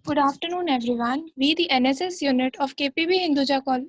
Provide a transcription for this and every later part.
Good afternoon, everyone. We, the NSS unit of KPB Hinduja College.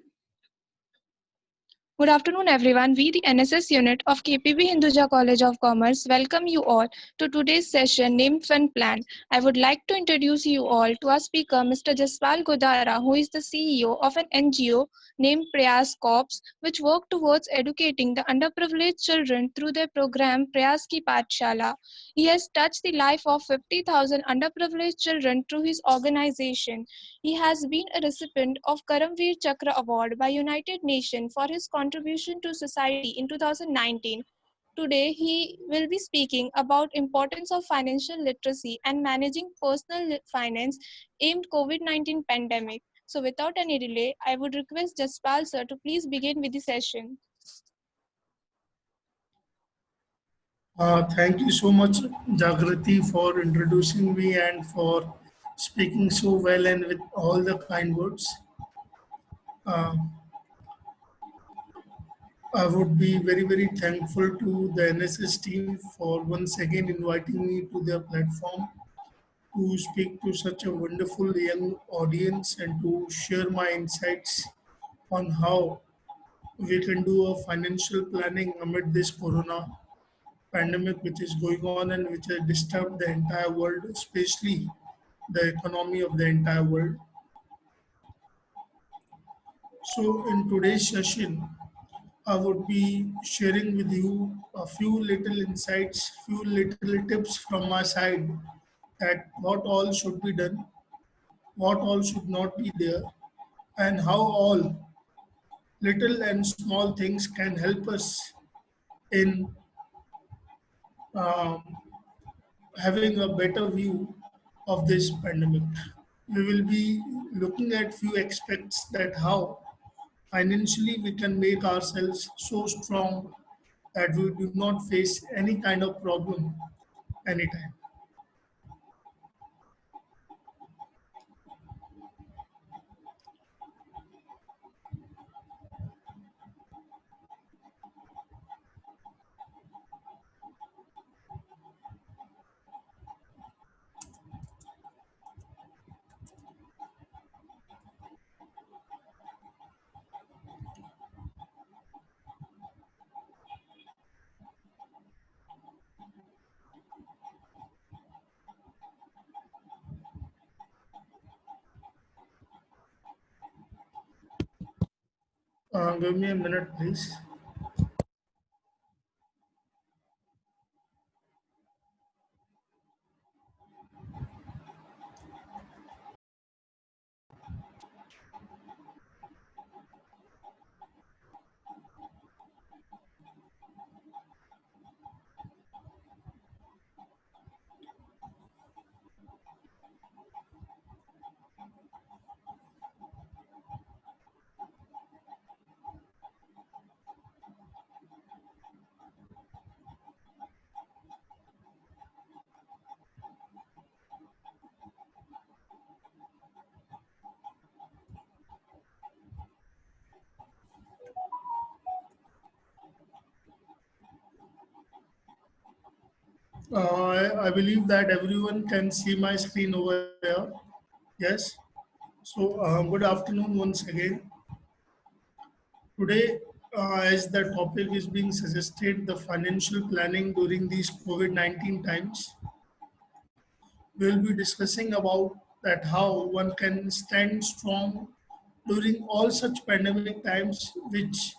Good afternoon, everyone. We, the NSS unit of KPB Hinduja College of Commerce, welcome you all to today's session named Fun Plan. I would like to introduce you all to our speaker, Mr. Jaspal Godara, who is the CEO of an NGO named Prayas Corps, which work towards educating the underprivileged children through their program Prayas Ki Pathshala. He has touched the life of 50,000 underprivileged children through his organization. He has been a recipient of Karamveer Chakra Award by United Nations for his contribution to society in 2019. Today, he will be speaking about importance of financial literacy and managing personal finance aimed COVID-19 pandemic. So without any delay, I would request Jaspal sir to please begin with the session. Thank you so much, Jagrati, for introducing me and for speaking so well and with all the kind words. Uh, I would be very, very thankful to the NSS team for once again inviting me to their platform to speak to such a wonderful young audience and to share my insights on how we can do a financial planning amid this corona pandemic which is going on and which has disturbed the entire world, especially the economy of the entire world. So, in today's session, I would be sharing with you a few little insights, few little tips from my side that what all should be done, what all should not be there, and how all little and small things can help us in um, having a better view of this pandemic. We will be looking at few aspects that how financially we can make ourselves so strong that we do not face any kind of problem anytime. Give me a minute, please. I believe that everyone can see my screen over here. Yes. So, good afternoon once again. Today, as the topic is being suggested, the financial planning during these COVID-19 times, we'll be discussing about that how one can stand strong during all such pandemic times which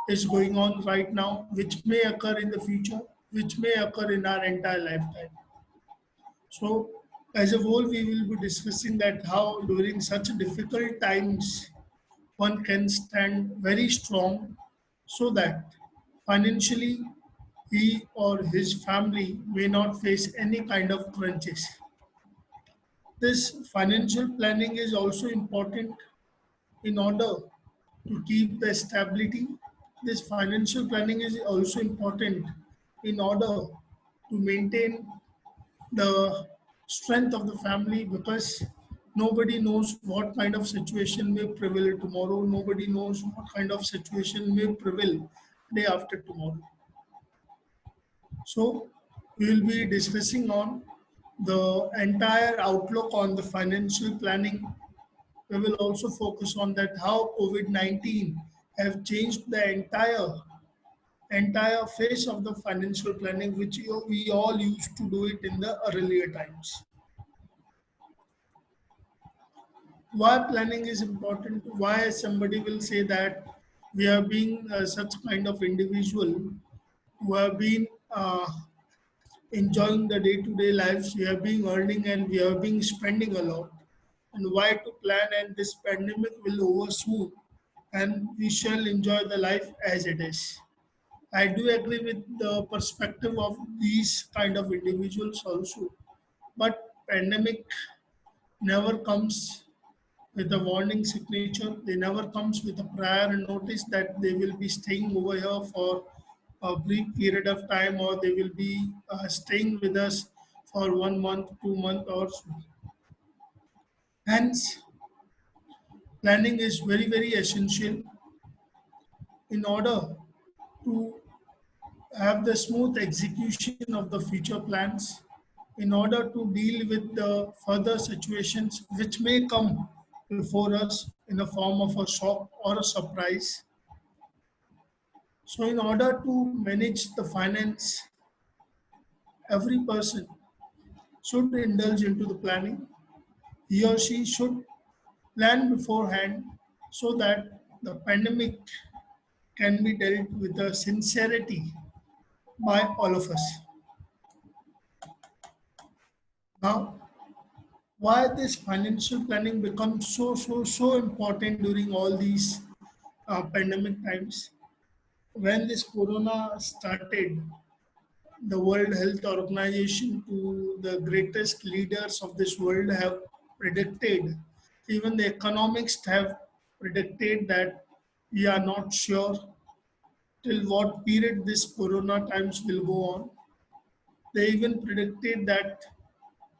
is going on right now, which may occur in the future, which may occur in our entire lifetime. So, as a whole, we will be discussing that how during such difficult times one can stand very strong so that financially he or his family may not face any kind of crunches. This financial planning is also important in order to keep the stability. This financial planning is also important in order to maintain the strength of the family because nobody knows what kind of situation may prevail tomorrow. Nobody knows what kind of situation may prevail day after tomorrow. So we will be discussing on the entire outlook on the financial planning. We will also focus on that how COVID-19 have changed the entire phase of the financial planning, which we all used to do it in the earlier times. Why planning is important? Why somebody will say that we are being such kind of individual who have been enjoying the day-to-day lives, we have been earning and we have been spending a lot. And why to plan, and this pandemic will over soon and we shall enjoy the life as it is. I do agree with the perspective of these kind of individuals also. But pandemic never comes with a warning signature. They never comes with a prior notice that they will be staying over here for a brief period of time, or they will be staying with us for 1 month, 2 months, or so. Hence, planning is very, very essential in order to have the smooth execution of the future plans, in order to deal with the further situations which may come before us in the form of a shock or a surprise. So, in order to manage the finance, every person should indulge into the planning. He or she should plan beforehand so that the pandemic can be dealt with a sincerity by all of us. Now, why this financial planning becomes so important during all these pandemic times? When this corona started, the World Health Organization, to the greatest leaders of this world, have predicted, even the economists have predicted that we are not sure till what period this corona times will go on. They even predicted that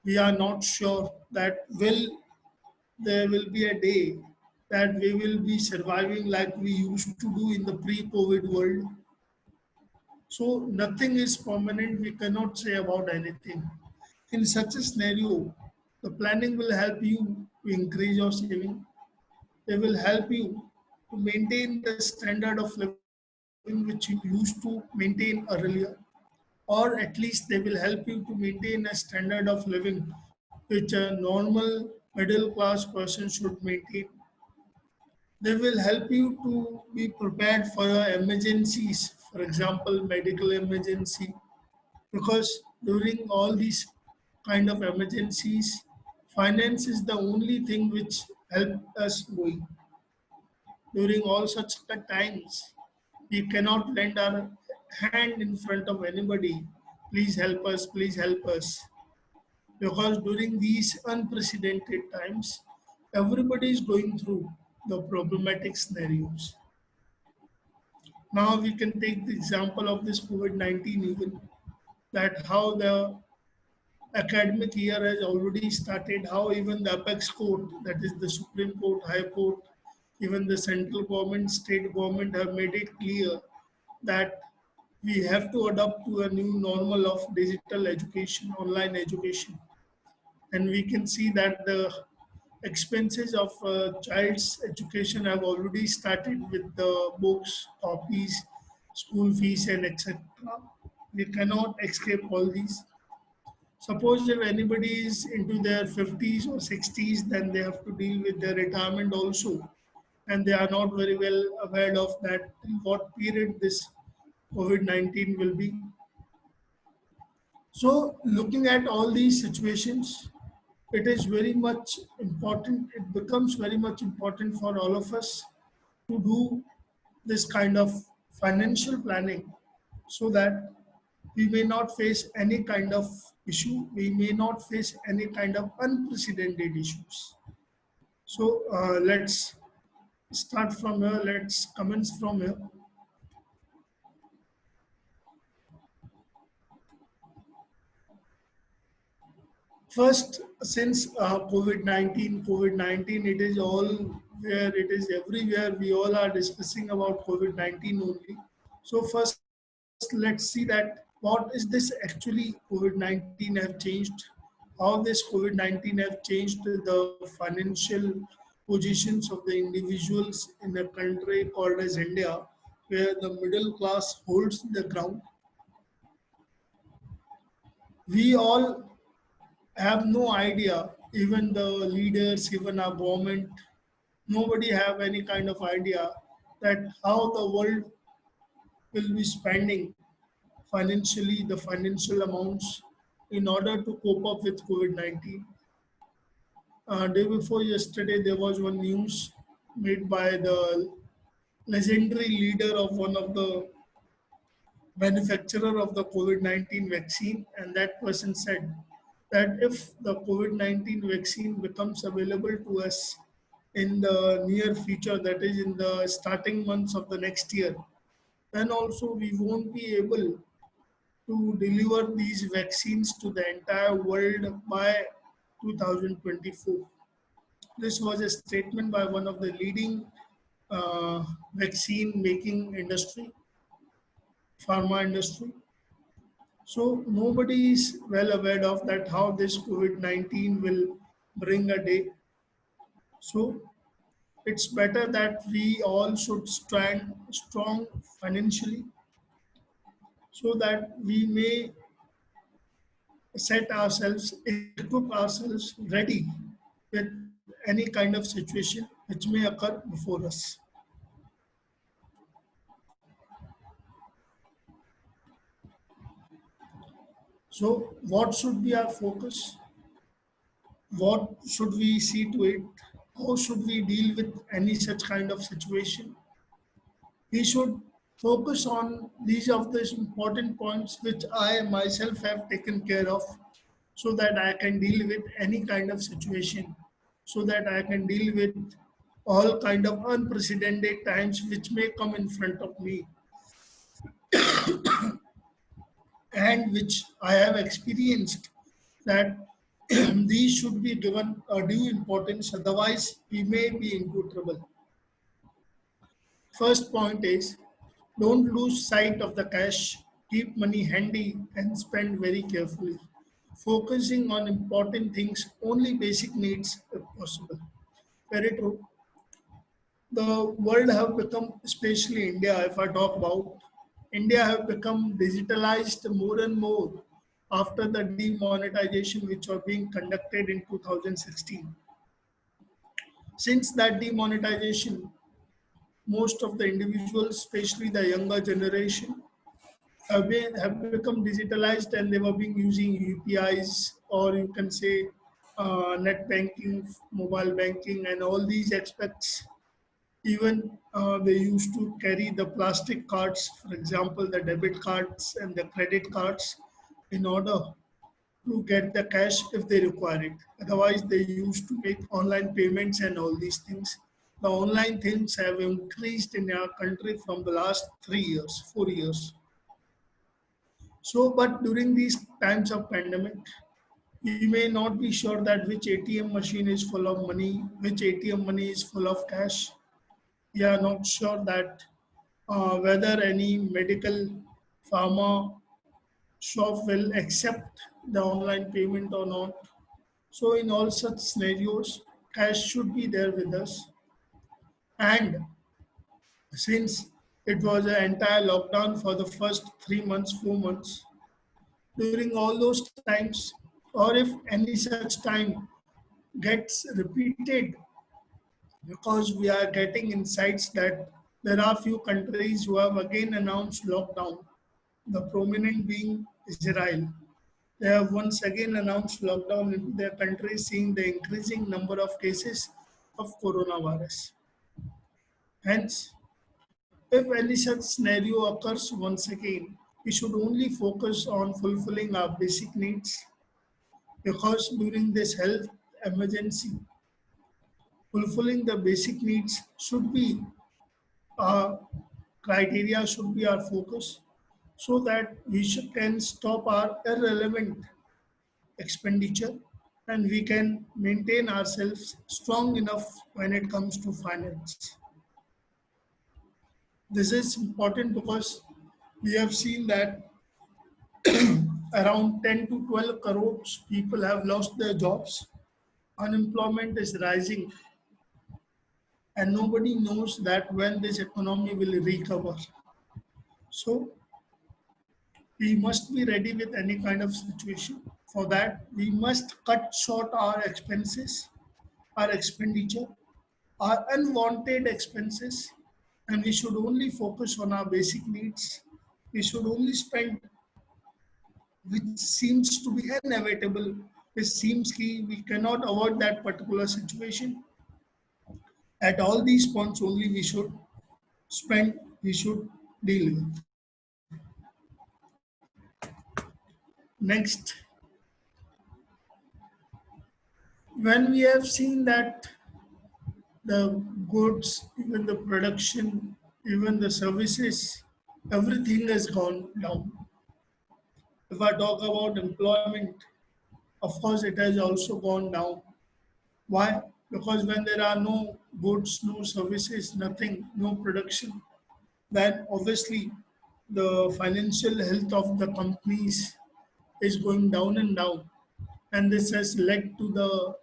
we are not sure that will there will be a day that we will be surviving like we used to do in the pre-COVID world. So nothing is permanent. We cannot say about anything. In such a scenario, the planning will help you to increase your saving. They will help you to maintain the standard of living which you used to maintain earlier, or at least they will help you to maintain a standard of living which a normal middle class person should maintain. They will help you to be prepared for your emergencies, for example, medical emergency, because during all these kind of emergencies, finance is the only thing which help us going. During all such times, we cannot lend our hand in front of anybody. Please help us. Because during these unprecedented times, everybody is going through the problematic scenarios. Now we can take the example of this COVID-19 even, that how the academic year has already started, how even the apex court, that is the Supreme Court, High Court, even the central government, state government have made it clear that we have to adapt to a new normal of digital education, online education. And we can see that the expenses of child's education have already started with the books, copies, school fees, and etc. We cannot escape all these. Suppose if anybody is into their 50s or 60s, then they have to deal with their retirement also. And they are not very well aware of that in what period this COVID-19 will be. So, looking at all these situations, it is very much important, it becomes very much important for all of us to do this kind of financial planning so that we may not face any kind of issue, we may not face any kind of unprecedented issues. So let's start from here, let's commence from here. First, since COVID-19, it is all where it is everywhere. We all are discussing about COVID-19 only. So first, let's see that what is this actually COVID-19 have changed, how this COVID-19 have changed the financial positions of the individuals in a country called as India, where the middle class holds the ground. We all have no idea, even the leaders, even our government, nobody have any kind of idea that how the world will be spending financially the financial amounts in order to cope up with COVID-19. Day before yesterday, there was one news made by the legendary leader of one of the manufacturer of the COVID-19 vaccine, and that person said that if the COVID-19 vaccine becomes available to us in the near future, that is in the starting months of the next year, then also we won't be able to deliver these vaccines to the entire world by 2024. This was a statement by one of the leading vaccine making industry, pharma industry. So nobody is well aware of that how this COVID-19 will bring a day. So it's better that we all should stand strong financially so that we may set ourselves, equip ourselves ready with any kind of situation which may occur before us. So, what should be our focus? What should we see to it? How should we deal with any such kind of situation? We should focus on these of the important points which I myself have taken care of so that I can deal with any kind of situation, so that I can deal with all kind of unprecedented times which may come in front of me and which I have experienced that these should be given a due importance, otherwise we may be into trouble. First point is don't lose sight of the cash, keep money handy and spend very carefully. Focusing on important things, only basic needs if possible. Very true. The world have become, especially India, if I talk about, India have become digitalized more and more after the demonetization which was being conducted in 2016. Since that demonetization, most of the individuals, especially the younger generation, have become digitalized and they were being using UPIs or you can say net banking, mobile banking, and all these aspects. Even they used to carry the plastic cards, for example, the debit cards and the credit cards, in order to get the cash if they require it. Otherwise, they used to make online payments and all these things. The online things have increased in our country from the last 3 years, 4 years. So, but during these times of pandemic, you may not be sure that which ATM machine is full of money, which ATM money is full of cash. We are not sure that whether any medical pharma shop will accept the online payment or not. So, in all such scenarios, cash should be there with us. And since it was an entire lockdown for the first 3 months, 4 months, during all those times, or if any such time gets repeated, because we are getting insights that there are few countries who have again announced lockdown, the prominent being Israel. They have once again announced lockdown into their country, seeing the increasing number of cases of coronavirus. Hence, if any such scenario occurs once again, we should only focus on fulfilling our basic needs because during this health emergency, fulfilling the basic needs should be our criteria, should be our focus, so that we can stop our irrelevant expenditure and we can maintain ourselves strong enough when it comes to finance. This is important because we have seen that around 10 to 12 crores people have lost their jobs. Unemployment is rising, and nobody knows that when this economy will recover. So we must be ready with any kind of situation. For that, we must cut short our expenses, our expenditure, our unwanted expenses, and we should only focus on our basic needs. We should only spend which seems to be inevitable, which seems key. We cannot avoid that particular situation. At all these points only we should spend, we should deal with. Next, when we have seen that the goods, even the production, even the services, everything has gone down. If I talk about employment, of course, it has also gone down. Why? Because when there are no goods, no services, nothing, no production, then obviously the financial health of the companies is going down and down. And this has led to the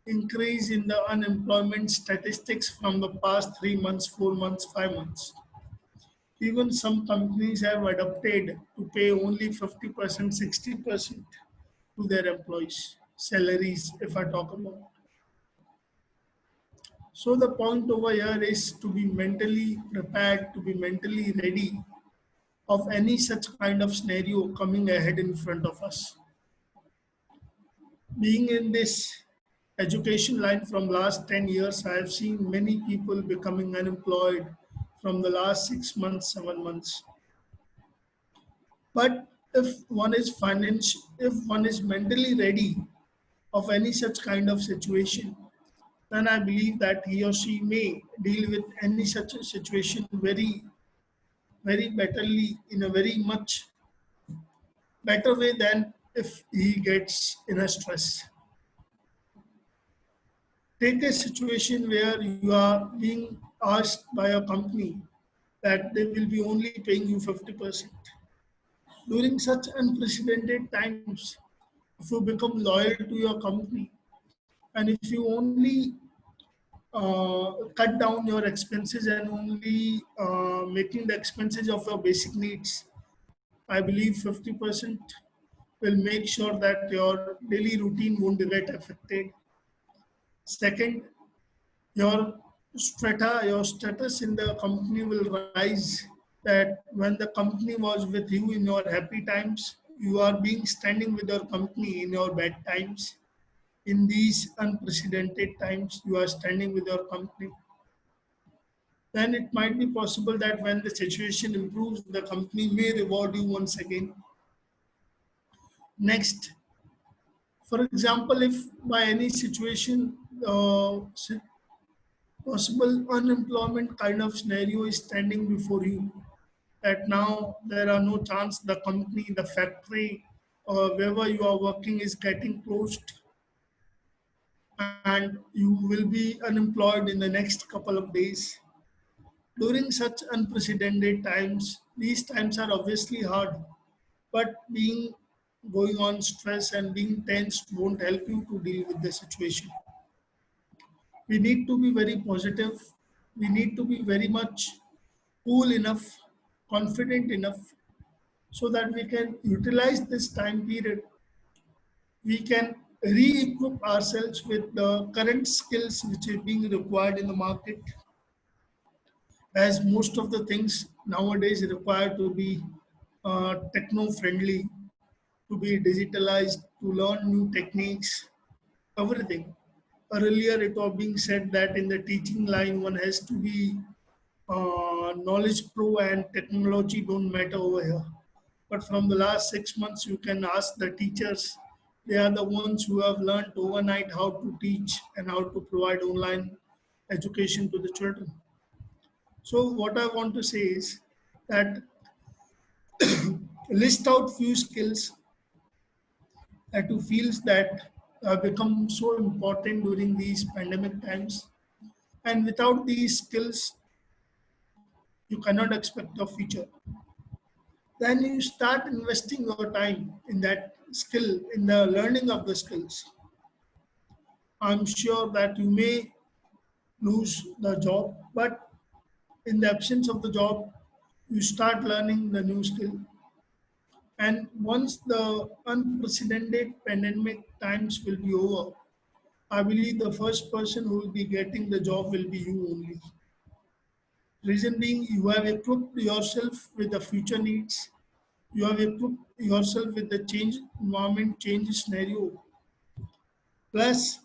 increase in the unemployment statistics from the past 3 months, 4 months, 5 months. Even some companies have adopted to pay only 50%, 60% to their employees, salaries, if I talk about. So the point over here is to be mentally prepared, to be mentally ready of any such kind of scenario coming ahead in front of us. Being in this education line from last 10 years, I have seen many people becoming unemployed from the last 6 months, 7 months. But if one is mentally ready of any such kind of situation, then I believe that he or she may deal with any such a situation very betterly, in a very much better way than if he gets in a stress. Take a situation where you are being asked by a company that they will be only paying you 50%. During such unprecedented times, if you become loyal to your company and if you only cut down your expenses and only making the expenses of your basic needs, I believe 50% will make sure that your daily routine won't get affected. Second, your your status in the company will rise. That when the company was with you in your happy times, you are being standing with your company in your bad times. In these unprecedented times, you are standing with your company. Then it might be possible that when the situation improves, the company may reward you once again. Next, for example, if by any situation, possible unemployment kind of scenario is standing before you, that now there are no chance the company, the factory, or wherever you are working is getting closed, and you will be unemployed in the next couple of days. During such unprecedented times, these times are obviously hard, but being going on stress and being tense won't help you to deal with the situation. We need to be very positive. We need to be very much cool enough, confident enough, so that we can utilize this time period. We can re-equip ourselves with the current skills which are being required in the market, as most of the things nowadays require to be techno friendly, to be digitalized, to learn new techniques, everything. Earlier, it was being said that in the teaching line, one has to be knowledge pro and technology don't matter over here. But from the last 6 months, you can ask the teachers. They are the ones who have learned overnight how to teach and how to provide online education to the children. So what I want to say is that list out few skills that you feels that have become so important during these pandemic times. And without these skills, you cannot expect a future. then you start investing your time in that skill, in the learning of the skills. I'm sure that you may lose the job, but in the absence of the job, you start learning the new skill. And once the unprecedented pandemic times will be over, I believe the first person who will be getting the job will be you only. Reason being, you have equipped yourself with the future needs. You have equipped yourself with the change environment, change scenario. Plus,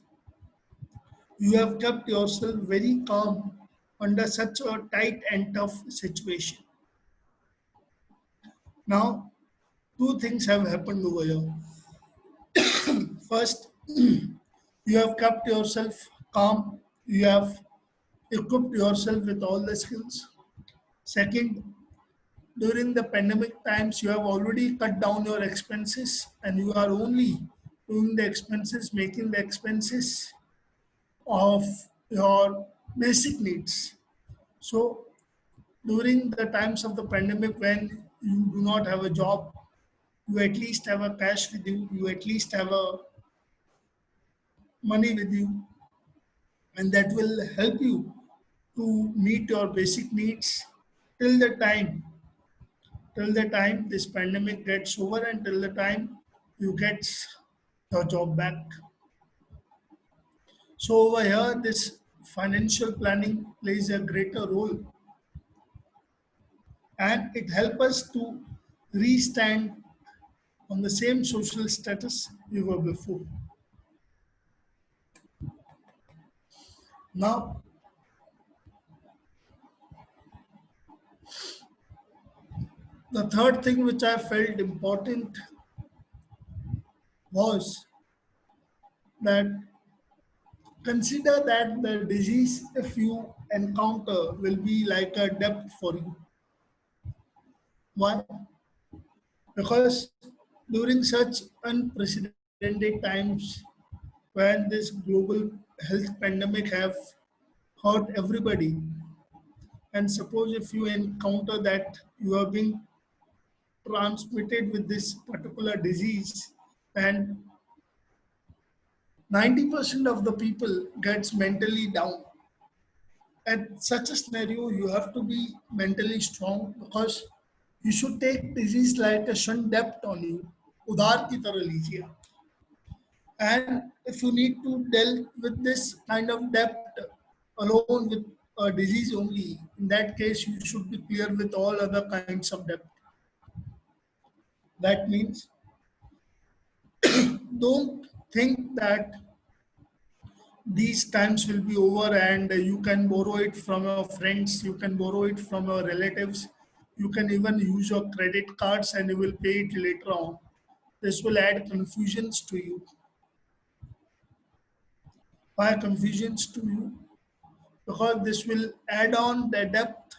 you have kept yourself very calm under such a tight and tough situation. Now, two things have happened over here. First, you have kept yourself calm. You have equipped yourself with all the skills. Second, during the pandemic times, you have already cut down your expenses and you are only doing the expenses, making the expenses of your basic needs. So, during the times of the pandemic when you do not have a job, you at least have a cash with you, you at least have a money with you, and that will help you to meet your basic needs till the time this pandemic gets over and till the time you get your job back. So over here this financial planning plays a greater role and it helps us to restand on the same social status we were before. Now the third thing which I felt important was that consider that the disease if you encounter will be like a debt for you. Why? Because during such unprecedented times when this global health pandemic have hurt everybody, and suppose if you encounter that you are being transmitted with this particular disease and 90% of the people gets mentally down. At such a scenario, you have to be mentally strong because you should take disease like a shunt debt on you. उधार की तरह लीजिए. And if you need to deal with this kind of debt alone with a disease only, in that case, you should be clear with all other kinds of debt. That means don't think that these times will be over and you can borrow it from your friends, you can borrow it from your relatives, you can even use your credit cards and you will pay it later on. This will add confusions to you. Why confusions to you? Because this will add on the depth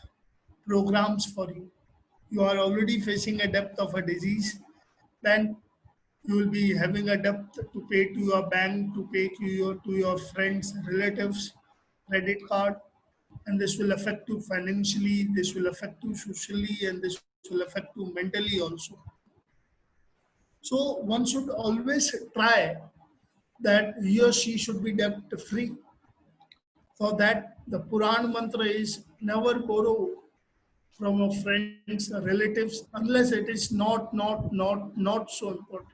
programs for you. You are already facing a depth of a disease, then you will be having a debt to pay to your bank, to pay to your friends, relatives, credit card, and this will affect you financially, this will affect you socially, and this will affect you mentally also. So one should always try that he or she should be debt free. For that, the Puran mantra is never borrow from your friends or relatives unless it is not so important.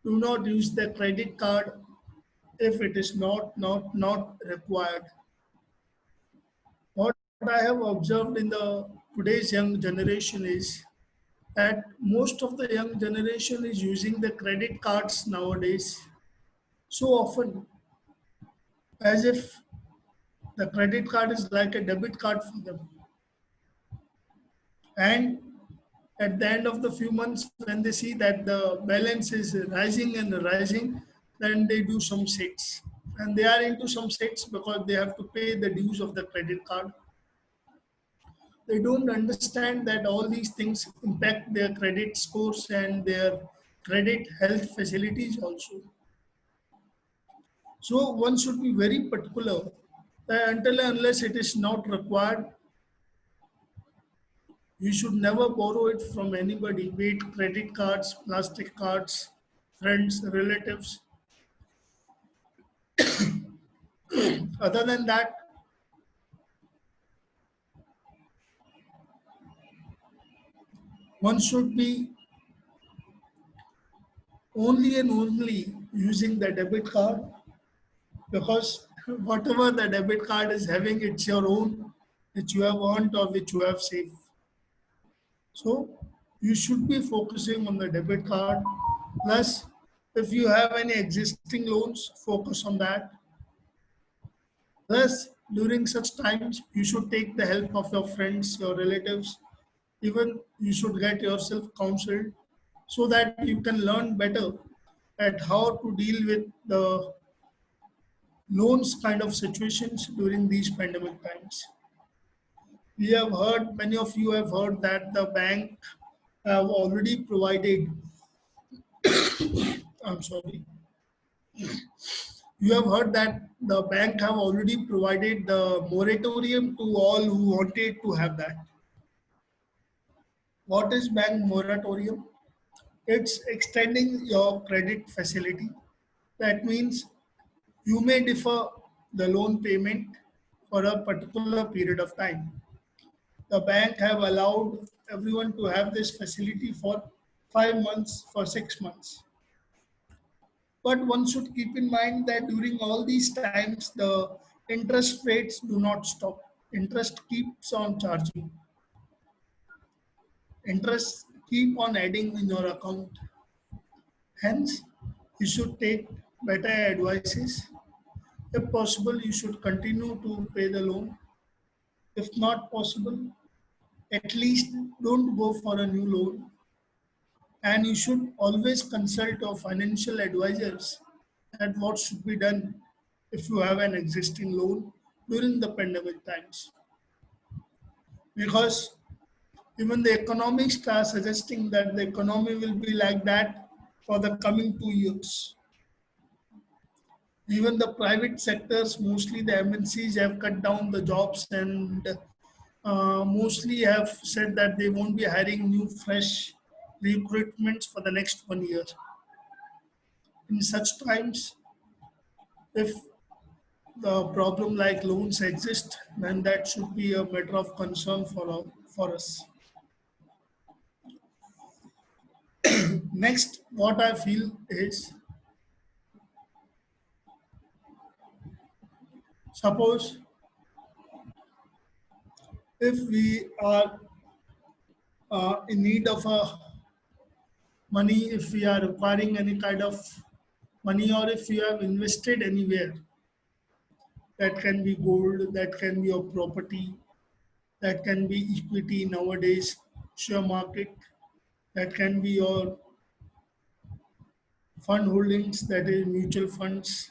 Do not use the credit card if it is not required. What I have observed in the today's young generation is that most of the young generation is using the credit cards nowadays so often as if the credit card is like a debit card for them. And at the end of the few months, when they see that the balance is rising and rising, then they do some sets. And they are into some sets because they have to pay the dues of the credit card. They don't understand that all these things impact their credit scores and their credit health facilities also. So one should be very particular that until and unless it is not required, You should never borrow it from anybody, be it credit cards, plastic cards, friends, relatives. Other than that, one should be only and only using the debit card, because whatever the debit card is having, it's your own, which you have earned or which you have saved. So you should be focusing on the debit card. Plus, if you have any existing loans, focus on that. Plus, during such times, you should take the help of your friends, your relatives. Even you should get yourself counseled so that you can learn better at how to deal with the loans kind of situations during these pandemic times. We have heard, many of you have heard that the bank have already provided, I'm sorry, you have heard that the bank have already provided the moratorium to all who wanted to have that. What is bank moratorium? It's extending your credit facility. That means you may defer the loan payment for a particular period of time. The bank have allowed everyone to have this facility for 5 months, for 6 months. But one should keep in mind that during all these times, the interest rates do not stop. Interest keeps on charging. Interest keep on adding in your account. Hence, you should take better advices. If possible, you should continue to pay the loan. If not possible, at least don't go for a new loan. And you should always consult your financial advisors that what should be done if you have an existing loan during the pandemic times. Because even the economists are suggesting that the economy will be like that for the coming 2 years. Even the private sectors, mostly the MNCs, have cut down the jobs and mostly have said that they won't be hiring new, fresh recruitments for the next 1 year. In such times, if the problem like loans exist, then that should be a matter of concern for us. Next, what I feel is, suppose if we are in need of a money, if we are requiring any kind of money, or if you have invested anywhere, that can be gold, that can be your property, that can be equity nowadays, share market, that can be your fund holdings, that is mutual funds,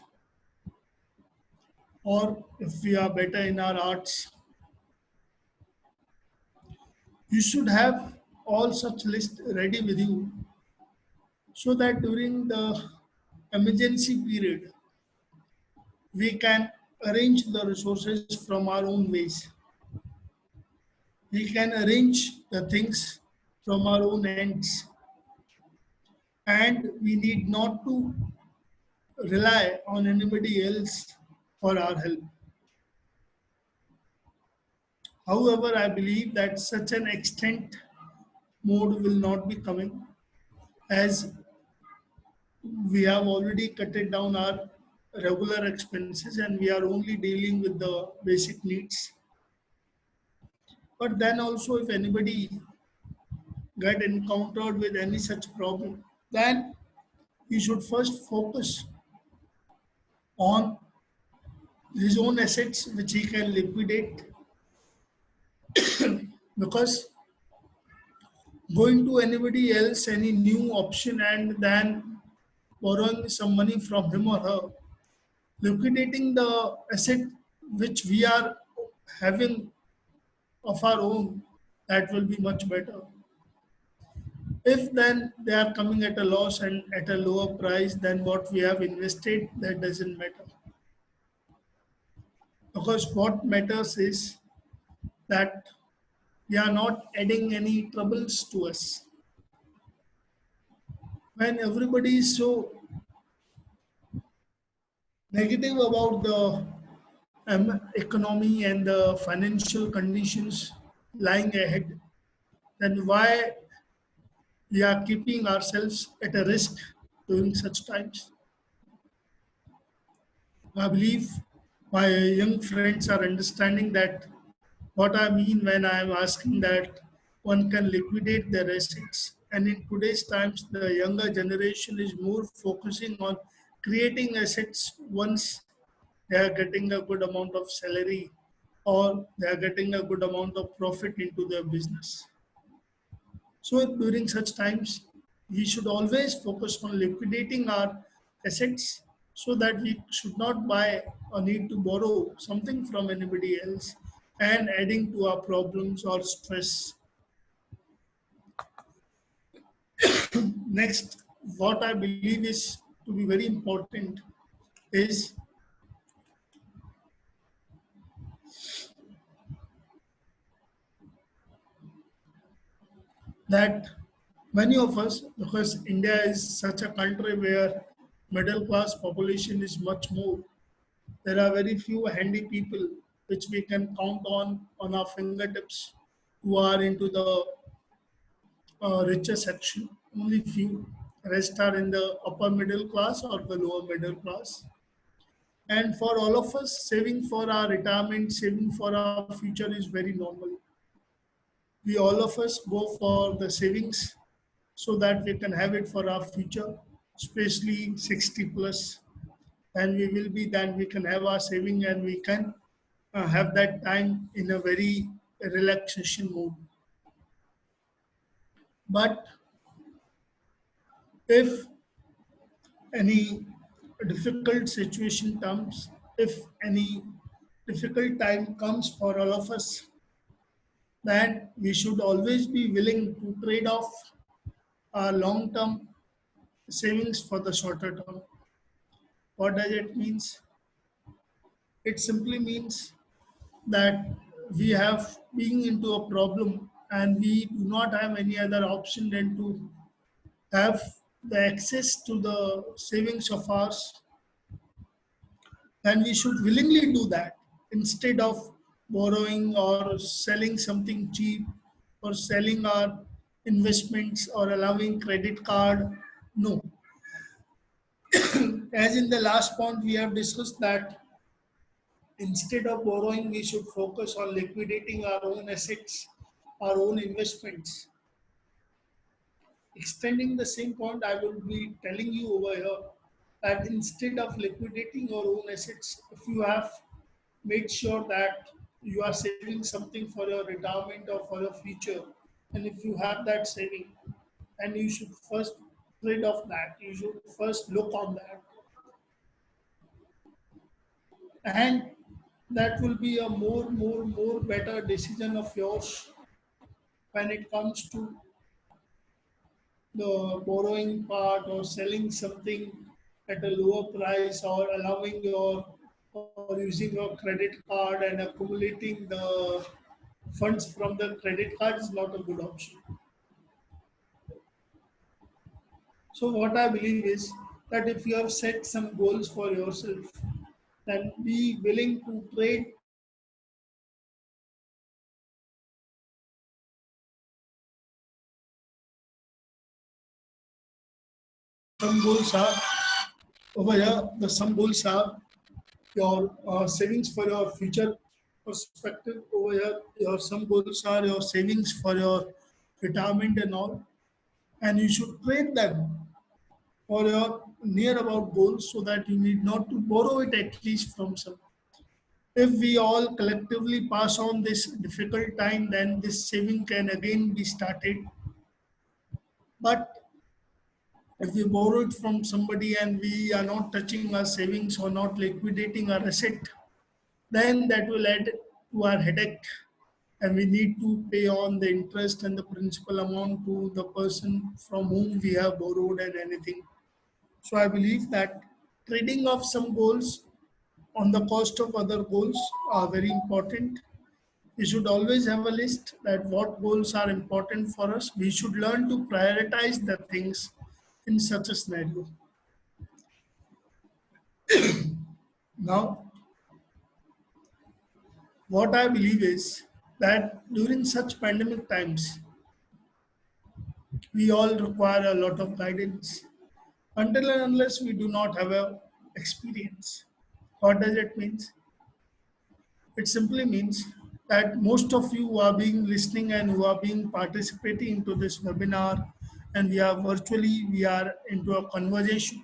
or if we are better in our arts, you should have all such list ready with you so that during the emergency period we can arrange the resources from our own ways. We can arrange the things from our own ends, and we need not to rely on anybody else for our help. However, I believe that such an extent mode will not be coming, as we have already cut it down our regular expenses and we are only dealing with the basic needs. But then also, if anybody get encountered with any such problem, then he should first focus on his own assets which he can liquidate, because going to anybody else any new option and then borrowing some money from him or her, liquidating the asset which we are having of our own, that will be much better. If then they are coming at a loss and at a lower price than what we have invested, that doesn't matter. Because what matters is that we are not adding any troubles to us. When everybody is so negative about the economy and the financial conditions lying ahead, then why we are keeping ourselves at a risk during such times? I believe my young friends are understanding that what I mean when I am asking that one can liquidate their assets. And in today's times, the younger generation is more focusing on creating assets once they are getting a good amount of salary or they are getting a good amount of profit into their business. So during such times, we should always focus on liquidating our assets so that we should not buy or need to borrow something from anybody else and adding to our problems or stress. Next, what I believe is to be very important is that many of us, because India is such a country where middle class population is much more, there are very few handy people which we can count on our fingertips who are into the richer section. Only few. Rest are in the upper middle class or the lower middle class. And for all of us, saving for our retirement, saving for our future is very normal. We all of us go for the savings so that we can have it for our future, especially 60 plus. And we will be then we can have our saving and we can have that time in a very relaxation mode. But if any difficult situation comes, if any difficult time comes for all of us, then we should always be willing to trade off our long term savings for the shorter term. What does it means? It simply means that we have being into a problem and we do not have any other option than to have the access to the savings of ours, then we should willingly do that instead of borrowing or selling something cheap or selling our investments or allowing credit card. No, as in the last point we have discussed that instead of borrowing we should focus on liquidating our own assets, our own investments. Extending the same point, I will be telling you over here that instead of liquidating your own assets, if you have made sure that you are saving something for your retirement or for your future, and if you have that saving, and you should first trade off that, you should first look on that, and that will be a more better decision of yours when it comes to the borrowing part or selling something at a lower price or allowing your or using your credit card and accumulating the funds from the credit card is not a good option. So what I believe is that if you have set some goals for yourself, then be willing to trade some goals are over here. The some goals are your savings for your future perspective over here. Your some goals are your savings for your retirement and all, and you should trade them for your near about goals so that you need not to borrow it at least from some. If we all collectively pass on this difficult time, then this saving can again be started. But if we borrow it from somebody and we are not touching our savings or not liquidating our asset, then that will add to our headache and we need to pay on the interest and the principal amount to the person from whom we have borrowed and anything. So I believe that trading of some goals on the cost of other goals are very important. We should always have a list that what goals are important for us. We should learn to prioritize the things in such a scenario. Now, what I believe is that during such pandemic times, we all require a lot of guidance until and unless we do not have a experience. What does it mean? It simply means that most of you who are being listening and who are being participating into this webinar and we are into a conversation.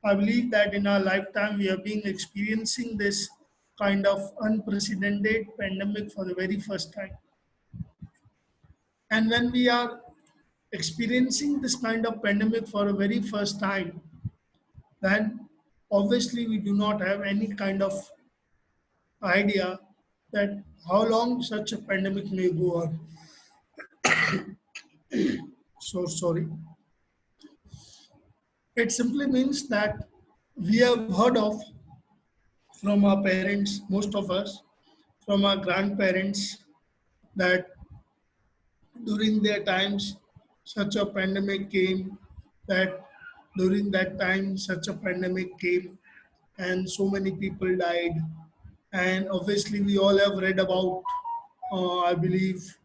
I believe that in our lifetime we have been experiencing this kind of unprecedented pandemic for the very first time. And when we are experiencing this kind of pandemic for the very first time, then obviously we do not have any kind of idea that how long such a pandemic may go on. So sorry. It simply means that we have heard of from our parents, most of us, from our grandparents, that during their times such a pandemic came, that during that time such a pandemic came, and so many people died. And obviously, we all have read about, I believe,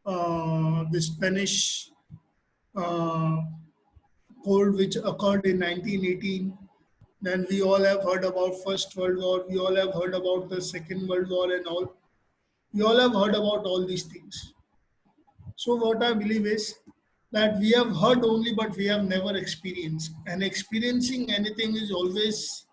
the Spanish uh, cold which occurred in 1918. Then we all have heard about First World War. We all have heard about the Second World War and all. We all have heard about all these things. So what I believe is that we have heard only, but we have never experienced. And experiencing anything is always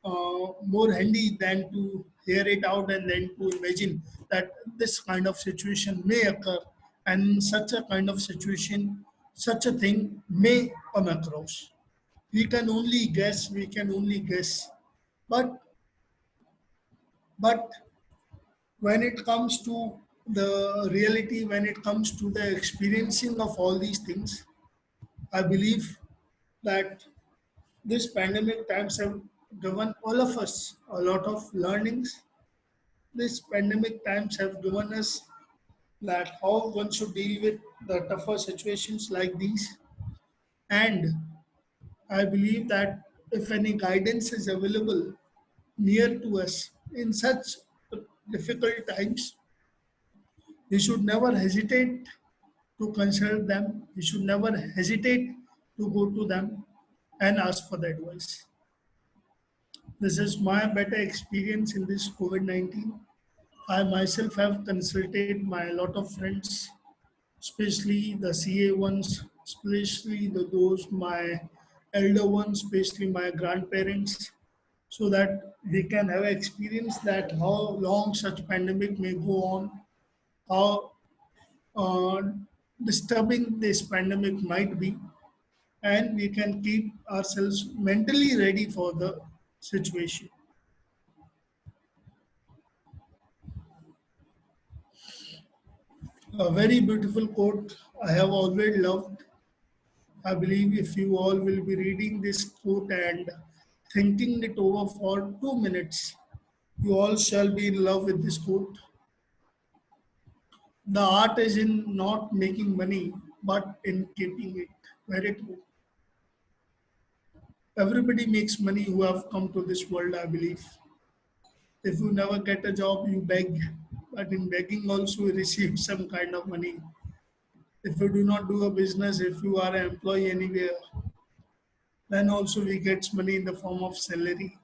more handy than to hear it out and then to imagine that this kind of situation may occur, and in such a kind of situation, such a thing may come across. We can only guess. But but when it comes to the reality, when it comes to the experiencing of all these things, I believe that this pandemic times have given all of us a lot of learnings. This pandemic times have given us that how one should deal with the tougher situations like these. And I believe that if any guidance is available near to us in such difficult times, we should never hesitate to consult them. We should never hesitate to go to them and ask for the advice. This is my better experience in this COVID 19. I myself have consulted my lot of friends, especially the CA ones, especially those my elder ones, especially my grandparents, so that we can have experience that how long such pandemic may go on, how uh, disturbing this pandemic might be, and we can keep ourselves mentally ready for the situation. A very beautiful quote I have always loved. I believe if you all will be reading this quote and thinking it over for 2 minutes, you all shall be in love with this quote. The art is in not making money, but in keeping it. Very true. Everybody makes money who have come to this world, I believe. If you never get a job, you beg. But in begging also you receive some kind of money. If you do not do a business, if you are an employee anywhere, then also we get money in the form of salary.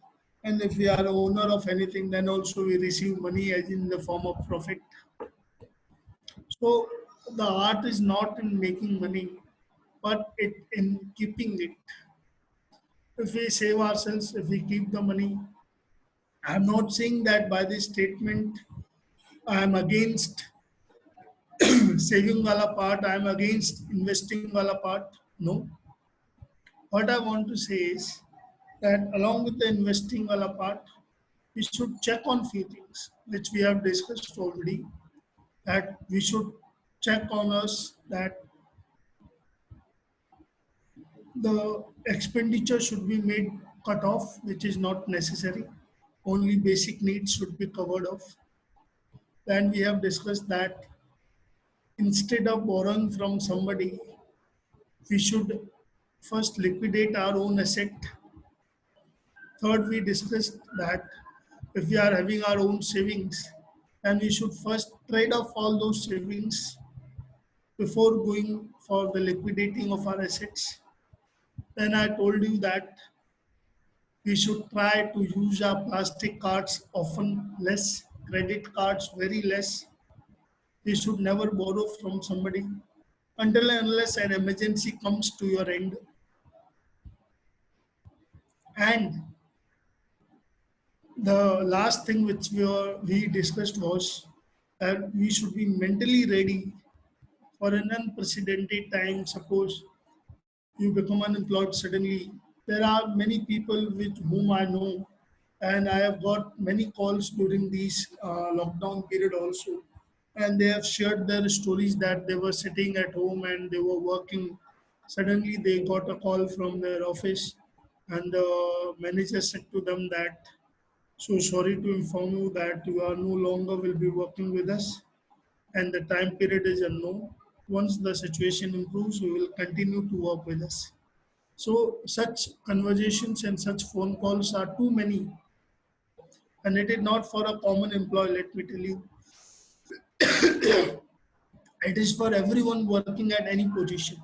And if we are owner of anything, then also we receive money as in the form of profit. So the art is not in making money, but it in keeping it. If we save ourselves, if we keep the money, I'm not saying that by this statement I am against saving wala part, I am against investing wala part. No. What I want to say is that along with the investing wala part, we should check on few things which we have discussed already. That we should check on us that the expenditure should be made cut off, which is not necessary. Only basic needs should be covered off. Then we have discussed that instead of borrowing from somebody, we should first liquidate our own asset. Third, we discussed that if we are having our own savings, then we should first trade off all those savings before going for the liquidating of our assets. Then I told you that we should try to use our plastic cards often less, credit cards very less. We should never borrow from somebody until and unless an emergency comes to your end. And the last thing which we discussed was that we should be mentally ready for an unprecedented time. Suppose you become unemployed suddenly. There are many people with whom I know, and I have got many calls during these lockdown period also. And they have shared their stories that they were sitting at home and they were working. Suddenly, they got a call from their office, and the manager said to them that, "So sorry to inform you that you are no longer will be working with us, and the time period is unknown. Once the situation improves, you will continue to work with us." So such conversations and such phone calls are too many, and it is not for a common employee. Let me tell you, it is for everyone working at any position.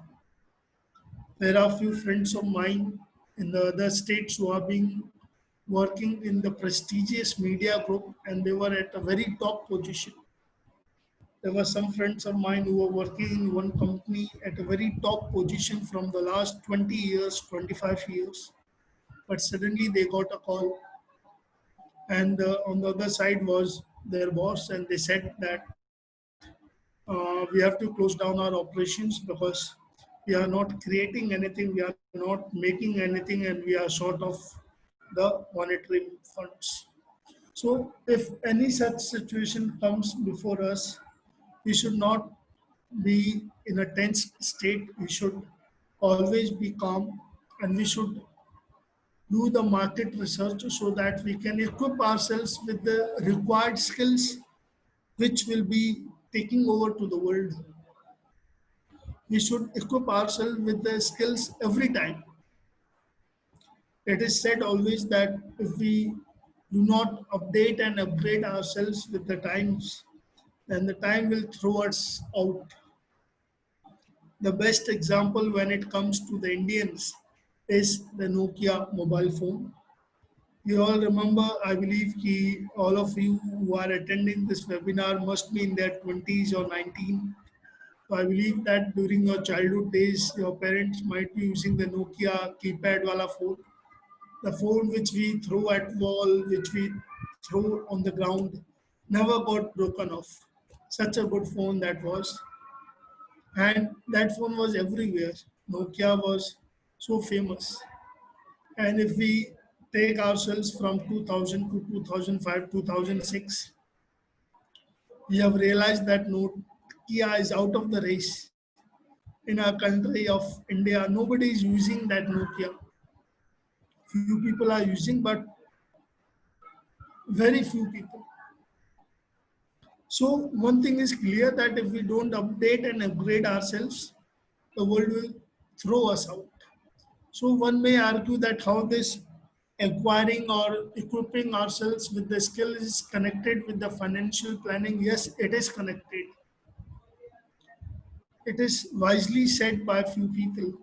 There are few friends of mine in the other states who are being working in the prestigious media group, and they were at a very top position. There were some friends of mine who were working in one company at a very top position from the last 20 years, 25 years. But suddenly they got a call, and on the other side was their boss, and they said that we have to close down our operations because we are not creating anything, we are not making anything, and we are short of the monetary funds. So if any such situation comes before us, we should not be in a tense state. We should always be calm, and we should do the market research so that we can equip ourselves with the required skills which will be taking over to the world. We should equip ourselves with the skills every time. It is said always that if we do not update and upgrade ourselves with the times, then the time will throw us out. The best example when it comes to the Indians is the Nokia mobile phone. You all remember, I believe, all of you who are attending this webinar must be in their 20s or 19. So I believe that during your childhood days, your parents might be using the Nokia keypad wala phone, the phone which we throw at wall, which we throw on the ground, never got broken off. Such a good phone that was, and that phone was everywhere. Nokia was so famous. And if we take ourselves from 2000 to 2005, 2006, we have realized that Nokia is out of the race. In our country of India, nobody is using that Nokia. Few people are using, but very few people. So one thing is clear that if we don't update and upgrade ourselves, the world will throw us out. So one may argue that how this acquiring or equipping ourselves with the skill is connected with the financial planning. Yes, it is connected. It is wisely said by few people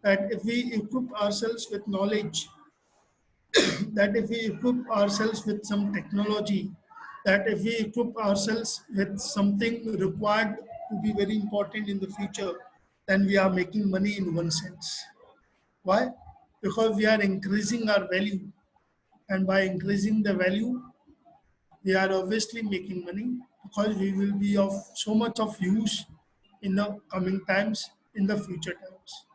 that if we equip ourselves with knowledge, that if we equip ourselves with some technology, that if we equip ourselves with something required to be very important in the future, then we are making money in one sense. Why? Because we are increasing our value, and by increasing the value, we are obviously making money because we will be of so much of use in the coming times, in the future times.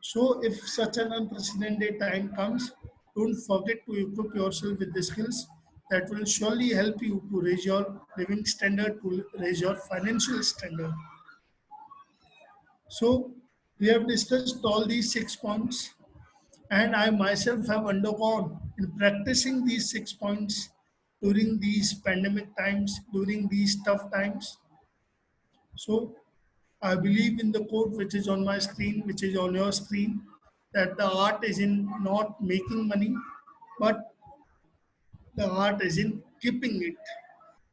So if such an unprecedented time comes, don't forget to equip yourself with the skills that will surely help you to raise your living standard, to raise your financial standard. So we have discussed all these 6 points, and I myself have undergone in practicing these 6 points during these pandemic times, during these tough times. So I believe in the quote which is on my screen, which is on your screen, that the art is in not making money, but the art is in keeping it.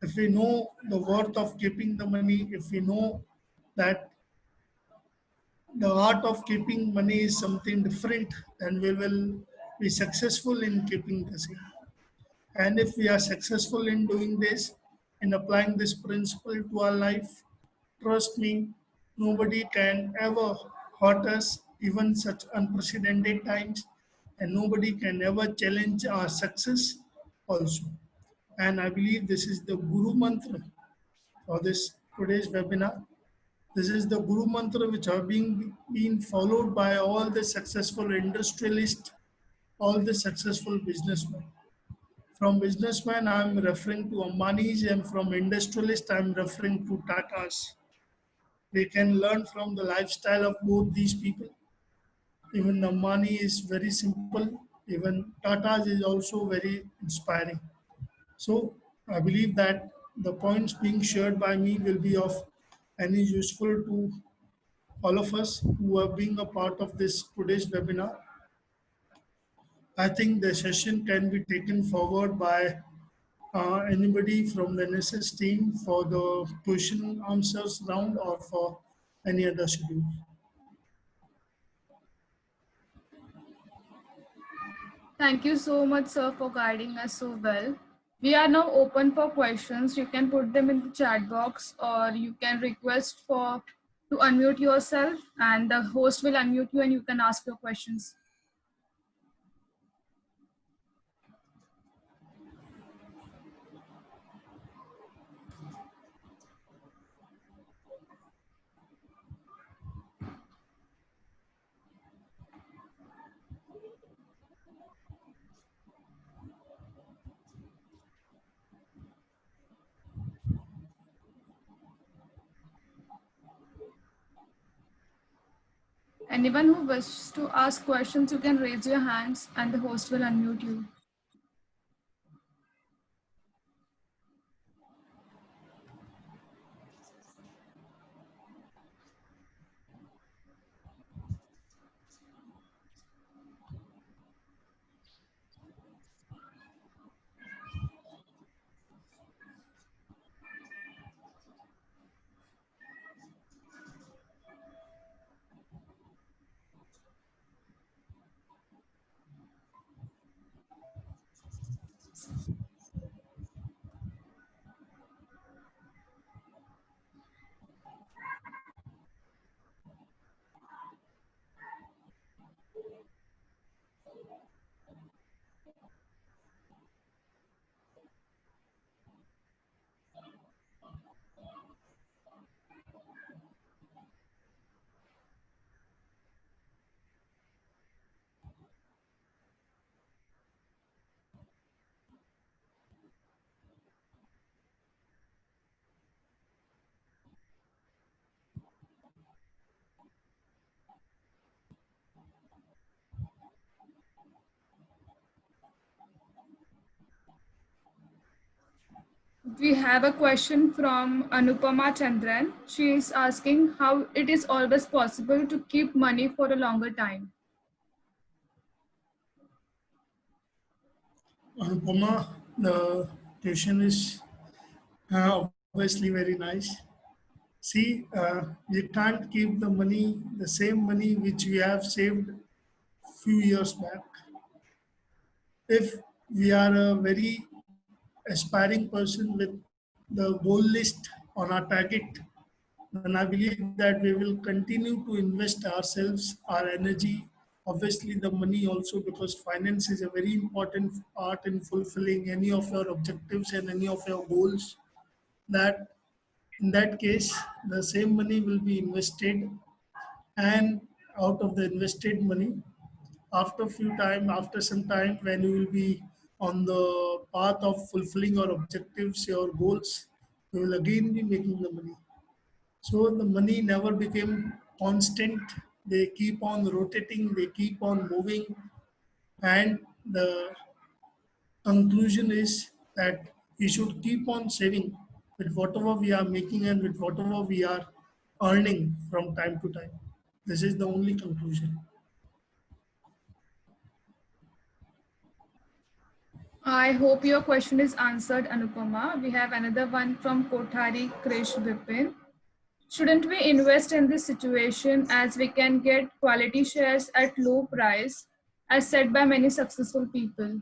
If we know the worth of keeping the money, if we know that the art of keeping money is something different, then we will be successful in keeping the same. And if we are successful in doing this, in applying this principle to our life, trust me, nobody can ever hurt us, even such unprecedented times, and nobody can ever challenge our success also. And I believe this is the Guru Mantra for this today's webinar. This is the Guru Mantra which are being followed by all the successful industrialists, all the successful businessmen. From businessman, I'm referring to Ambani's, and from industrialist, I'm referring to Tata's. We can learn from the lifestyle of both these people. Even Ambani is very simple. Even Tata's is also very inspiring. So I believe that the points being shared by me will be of any useful to all of us who are being a part of this today's webinar. I think the session can be taken forward by anybody from the NSS team for the question answers round or for any other schedule. Thank you so much, sir, for guiding us so well. We are now open for questions. You can put them in the chat box, or you can request for to unmute yourself, and the host will unmute you and you can ask your questions. Anyone who wishes to ask questions, you can raise your hands and the host will unmute you. We have a question from Anupama Chandran. She is asking how it is always possible to keep money for a longer time. Anupama, the question is obviously very nice. See, we can't keep the money, the same money which we have saved few years back. If we are a very aspiring person with the goal list on our target, then I believe that we will continue to invest ourselves, our energy, obviously the money also, because finance is a very important part in fulfilling any of your objectives and any of your goals. That in that case, the same money will be invested, and out of the invested money, after some time, when you will be on the path of fulfilling your objectives, your goals, you will again be making the money. So the money never became constant. They keep on rotating, they keep on moving, and the conclusion is that we should keep on saving with whatever we are making and with whatever we are earning from time to time. This is the only conclusion. I hope your question is answered, Anupama. We have another one from Kothari Krish Vipin. Shouldn't we invest in this situation as we can get quality shares at low price, as said by many successful people?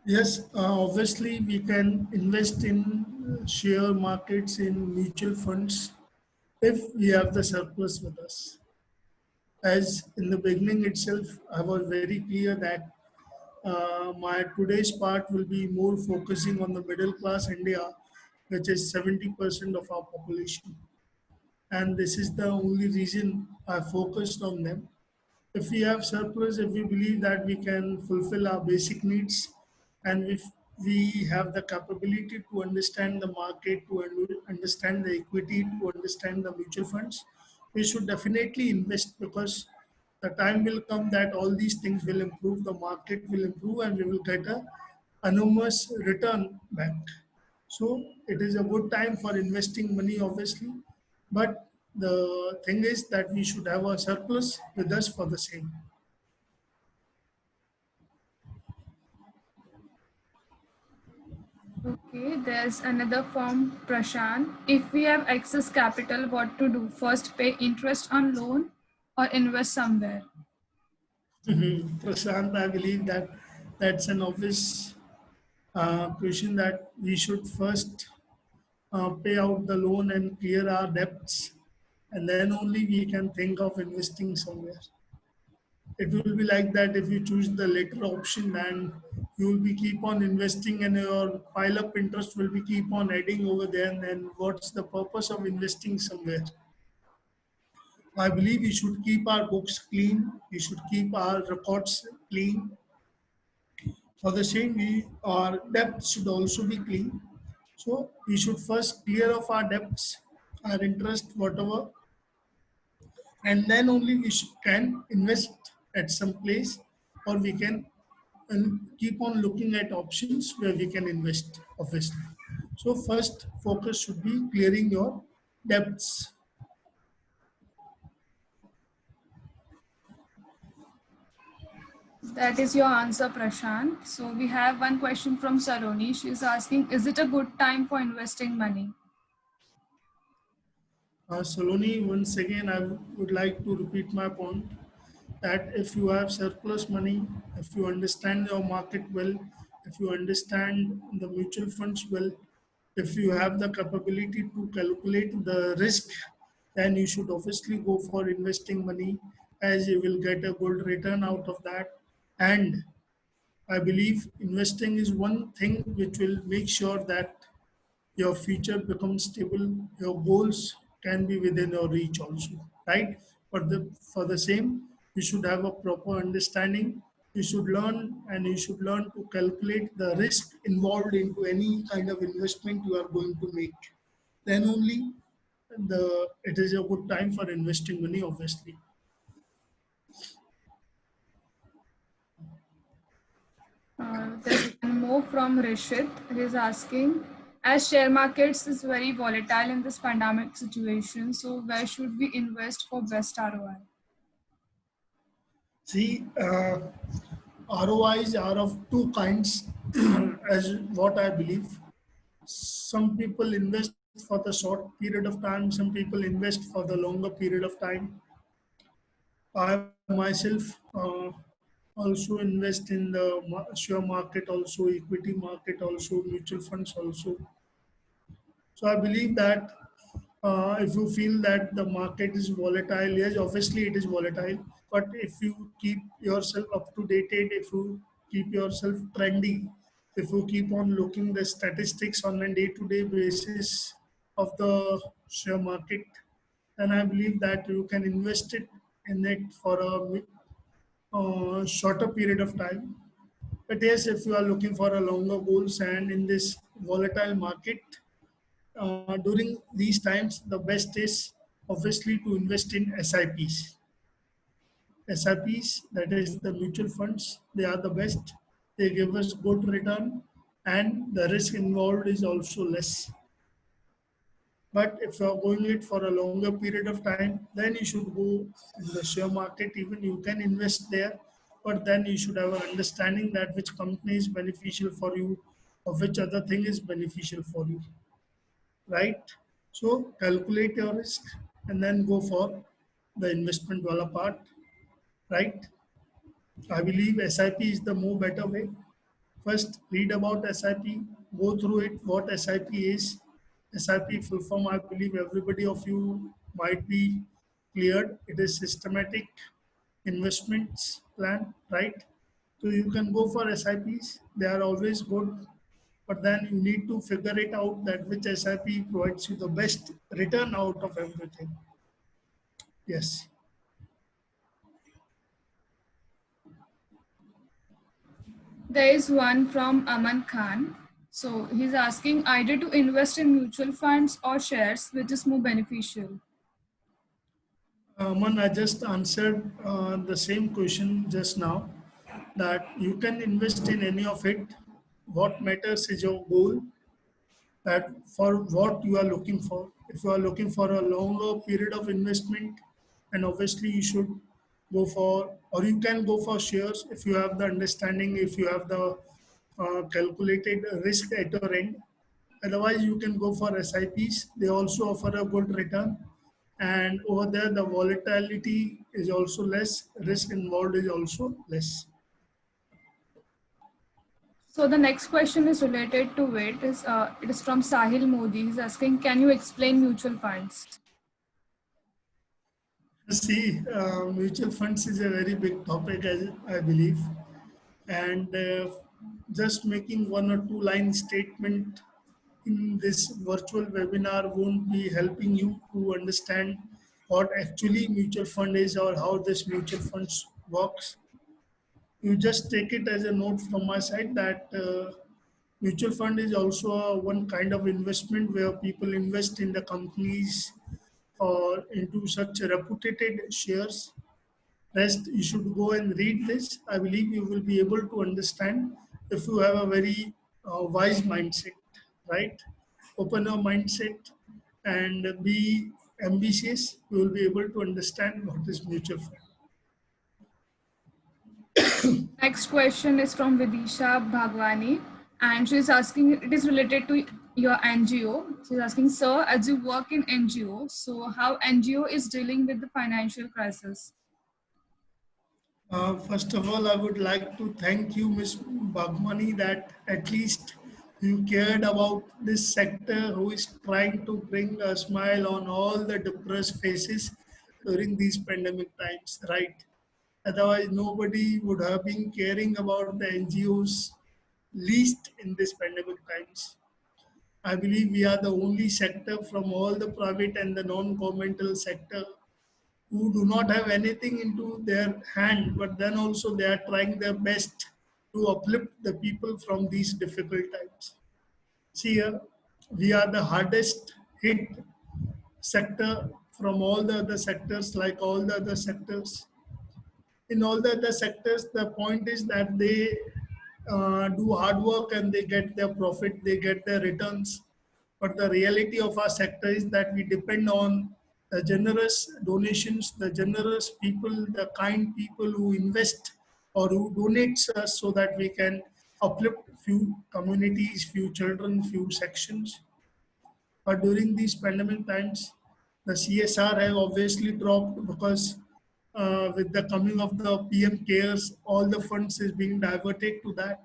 Yes, obviously we can invest in share markets, in mutual funds if we have the surplus with us. As in the beginning itself, I was very clear that my today's part will be more focusing on the middle class India, which is 70% of our population. And this is the only reason I focused on them. If we have surplus, if we believe that we can fulfill our basic needs, and if we have the capability to understand the market, to understand the equity, to understand the mutual funds, we should definitely invest, because the time will come that all these things will improve, the market will improve, and we will get a enormous return back. So it is a good time for investing money, obviously, but the thing is that we should have a surplus with us for the same. Okay, there's another from Prashant. If we have excess capital, what to do? First, pay interest on loan or invest somewhere? Prashant, I believe that that's an obvious question, that we should first pay out the loan and clear our debts, and then only we can think of investing somewhere. It will be like that if you choose the later option, then you will be keep on investing and your pile up interest will be keep on adding over there, and then what's the purpose of investing somewhere? I believe we should keep our books clean, we should keep our records clean. For the same, our debts should also be clean. So we should first clear off our debts, our interest, whatever, and then only can invest at some place, or we can keep on looking at options where we can invest, obviously. So first focus should be clearing your debts. That is your answer, Prashant. So we have one question from Saloni. She is asking, is it a good time for investing money? Saloni, once again, I would like to repeat my point that if you have surplus money, if you understand your market well, if you understand the mutual funds well, if you have the capability to calculate the risk, then you should obviously go for investing money, as you will get a good return out of that. And I believe investing is one thing which will make sure that your future becomes stable, your goals can be within your reach also, right? For the same, you should have a proper understanding. You should learn, and you should learn to calculate the risk involved into any kind of investment you are going to make. Then only the it is a good time for investing money, obviously. There's one more from Rishit. He's asking, as share markets is very volatile in this pandemic situation, so where should we invest for best ROI? See, ROIs are of two kinds, as what I believe. Some people invest for the short period of time, some people invest for the longer period of time. I myself also invest in the share market, also equity market, also mutual funds, also. So I believe that if you feel that the market is volatile, yes, obviously it is volatile. But if you keep yourself up to date, if you keep yourself trendy, if you keep on looking the statistics on a day-to-day basis of the share market, then I believe that you can invest it in it for a shorter period of time. But yes, if you are looking for a longer goals and in this volatile market, during these times, the best is obviously to invest in SIPs. SIPs, that is the mutual funds, they are the best. they give us good return, and the risk involved is also less. But if you are going it for a longer period of time, then you should go in the share market. Even you can invest there, but then you should have an understanding that which company is beneficial for you or which other thing is beneficial for you, right? So calculate your risk and then go for the investment wala part, right? I believe SIP is the more better way. First, read about SIP, go through it, what SIP is. SIP full form, I believe everybody of you might be cleared. It is systematic investments plan, right? So you can go for SIPs. They are always good, but then you need to figure it out that which SIP provides you the best return out of everything. Yes. There is one from Aman Khan. So he's asking either to invest in mutual funds or shares, which is more beneficial. Man, I just answered the same question just now, that you can invest in any of it. What matters is your goal, that for what you are looking for. If you are looking for a longer period of investment, and obviously you should go for, or you can go for shares if you have the understanding, if you have the calculated risk at your end. Otherwise, you can go for SIPs. They also offer a good return. And over there, the volatility is also less, risk involved is also less. So the next question is related to it. It is from Sahil Modi. He's asking, can you explain mutual funds? See, mutual funds is a very big topic, as I believe. And just making one or two line statement in this virtual webinar won't be helping you to understand what actually mutual fund is or how this mutual funds works. You just take it as a note from my side that mutual fund is also one kind of investment where people invest in the companies or into such reputed shares. Rest, you should go and read this. I believe you will be able to understand if you have a very wise mindset, right? Open your mindset and be ambitious. You will be able to understand what is mutual fund. Next question is from Vidisha Bhagwani, and she's asking, it is related to your NGO. She's asking, sir, as you work in NGO, so how NGO is dealing with the financial crisis? First of all, I would like to thank you, Ms. Bhagwani, that at least you cared about this sector who is trying to bring a smile on all the depressed faces during these pandemic times, right? Otherwise, nobody would have been caring about the NGOs least in this pandemic times. I believe we are the only sector from all the private and the non-governmental sector who do not have anything into their hand, but then also they are trying their best to uplift the people from these difficult times. See, we are the hardest hit sector from all the other sectors, like all the other sectors. In all the other sectors, the point is that they do hard work and they get their profit, they get their returns. But the reality of our sector is that we depend on the generous donations, the generous people, the kind people who invest or who donates us so that we can uplift few communities, few children, few sections. But during these pandemic times, the CSR have obviously dropped because with the coming of the PM cares, all the funds is being diverted to that.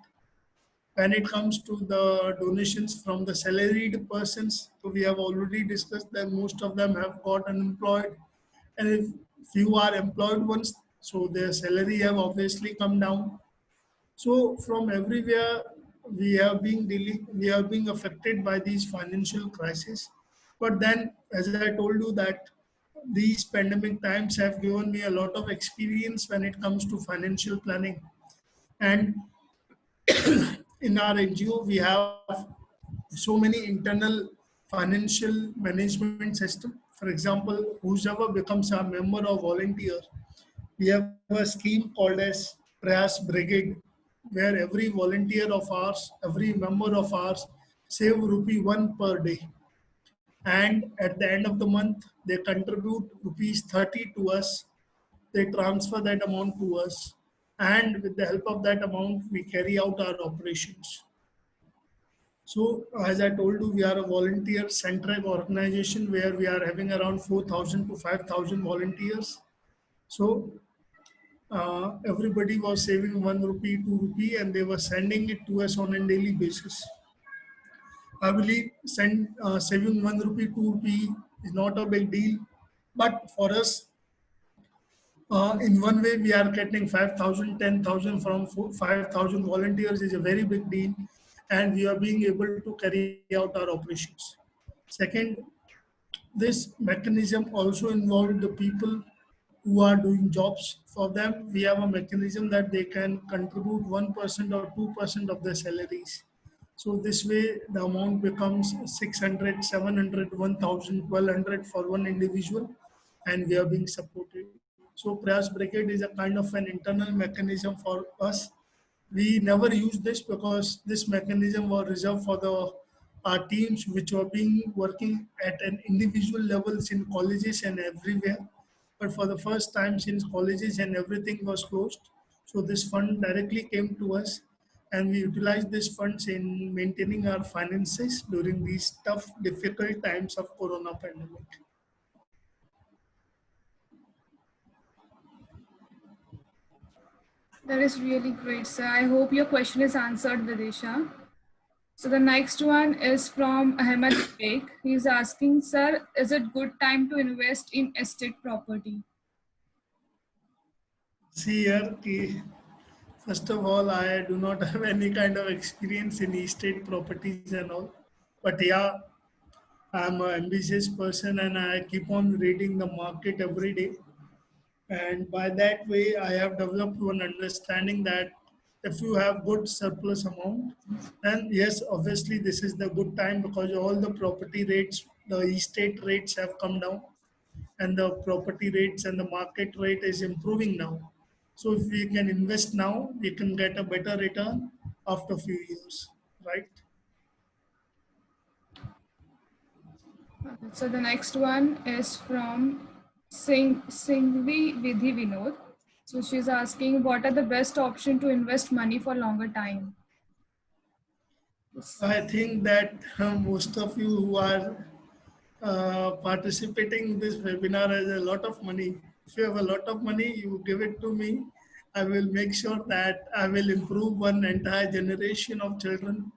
When it comes to the donations from the salaried persons, so we have already discussed that most of them have got unemployed, and if few are employed ones, so their salary have obviously come down. So from everywhere, we have been affected by these financial crises. But then, as I told you that these pandemic times have given me a lot of experience when it comes to financial planning. And in our NGO, we have so many internal financial management system. For example, whoever becomes a member or volunteer, we have a scheme called as Prayas Brigade. where every volunteer of ours, every member of ours save rupee 1 per day. And at the end of the month, they contribute rupees 30 to us. They transfer that amount to us. And with the help of that amount, we carry out our operations. So, as I told you, we are a volunteer centric organization where we are having around 4,000 to 5,000 volunteers. So, everybody was saving 1 rupee, 2 rupee, and they were sending it to us on a daily basis. I believe saving 1 rupee, 2 rupee is not a big deal, but for us, in one way, we are getting 5,000, 10,000 from 5,000 volunteers is a very big deal, and we are being able to carry out our operations. Second, this mechanism also involved the people who are doing jobs. For them, we have a mechanism that they can contribute 1% or 2% of their salaries. So this way, the amount becomes 600, 700, 1,000, 1,200 for one individual, and we are being supported. So Prayas Brigade is a kind of an internal mechanism for us. We never use this because this mechanism was reserved for the teams which were being working at an individual levels in colleges and everywhere. But for the first time since colleges and everything was closed, so this fund directly came to us, and we utilized these funds in maintaining our finances during these tough, difficult times of Corona pandemic. That is really great, sir. I hope your question is answered, Vidisha. So the next one is from Ahmed Sheikh. He's asking, sir, is it good time to invest in estate property? See here, first of all, I do not have any kind of experience in estate properties and all. But yeah, I'm an ambitious person and I keep on reading the market every day. And by that way, I have developed one understanding that if you have good surplus amount, then yes, obviously this is the good time because all the property rates, the estate rates have come down, and the property rates and the market rate is improving now. So if we can invest now, we can get a better return after a few years, right? So the next one is from Singvi Vidhi Vinod. So she's asking, what are the best option to invest money for longer time? I think that most of you who are participating in this webinar has a lot of money. If you have a lot of money, you give it to me. I will make sure that I will improve one entire generation of children,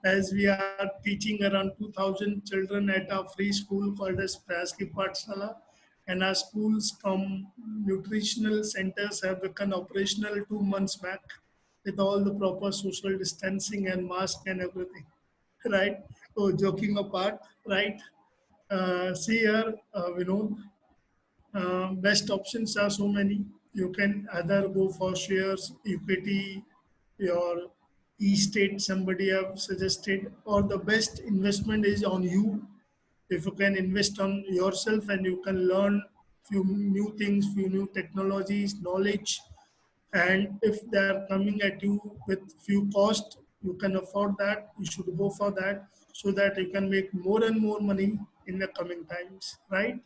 as we are teaching around 2,000 children at our free school called as Prayaski Pathshala. And our schools from nutritional centers have become operational 2 months back with all the proper social distancing and mask and everything, right? So joking apart, right? See here, Vinod, best options are so many. You can either go for shares, equity, your e-state somebody have suggested, or the best investment is on you. If you can invest on yourself and you can learn few new things, few new technologies, knowledge, and if they are coming at you with few cost, you can afford that, you should go for that so that you can make more and more money in the coming times, right?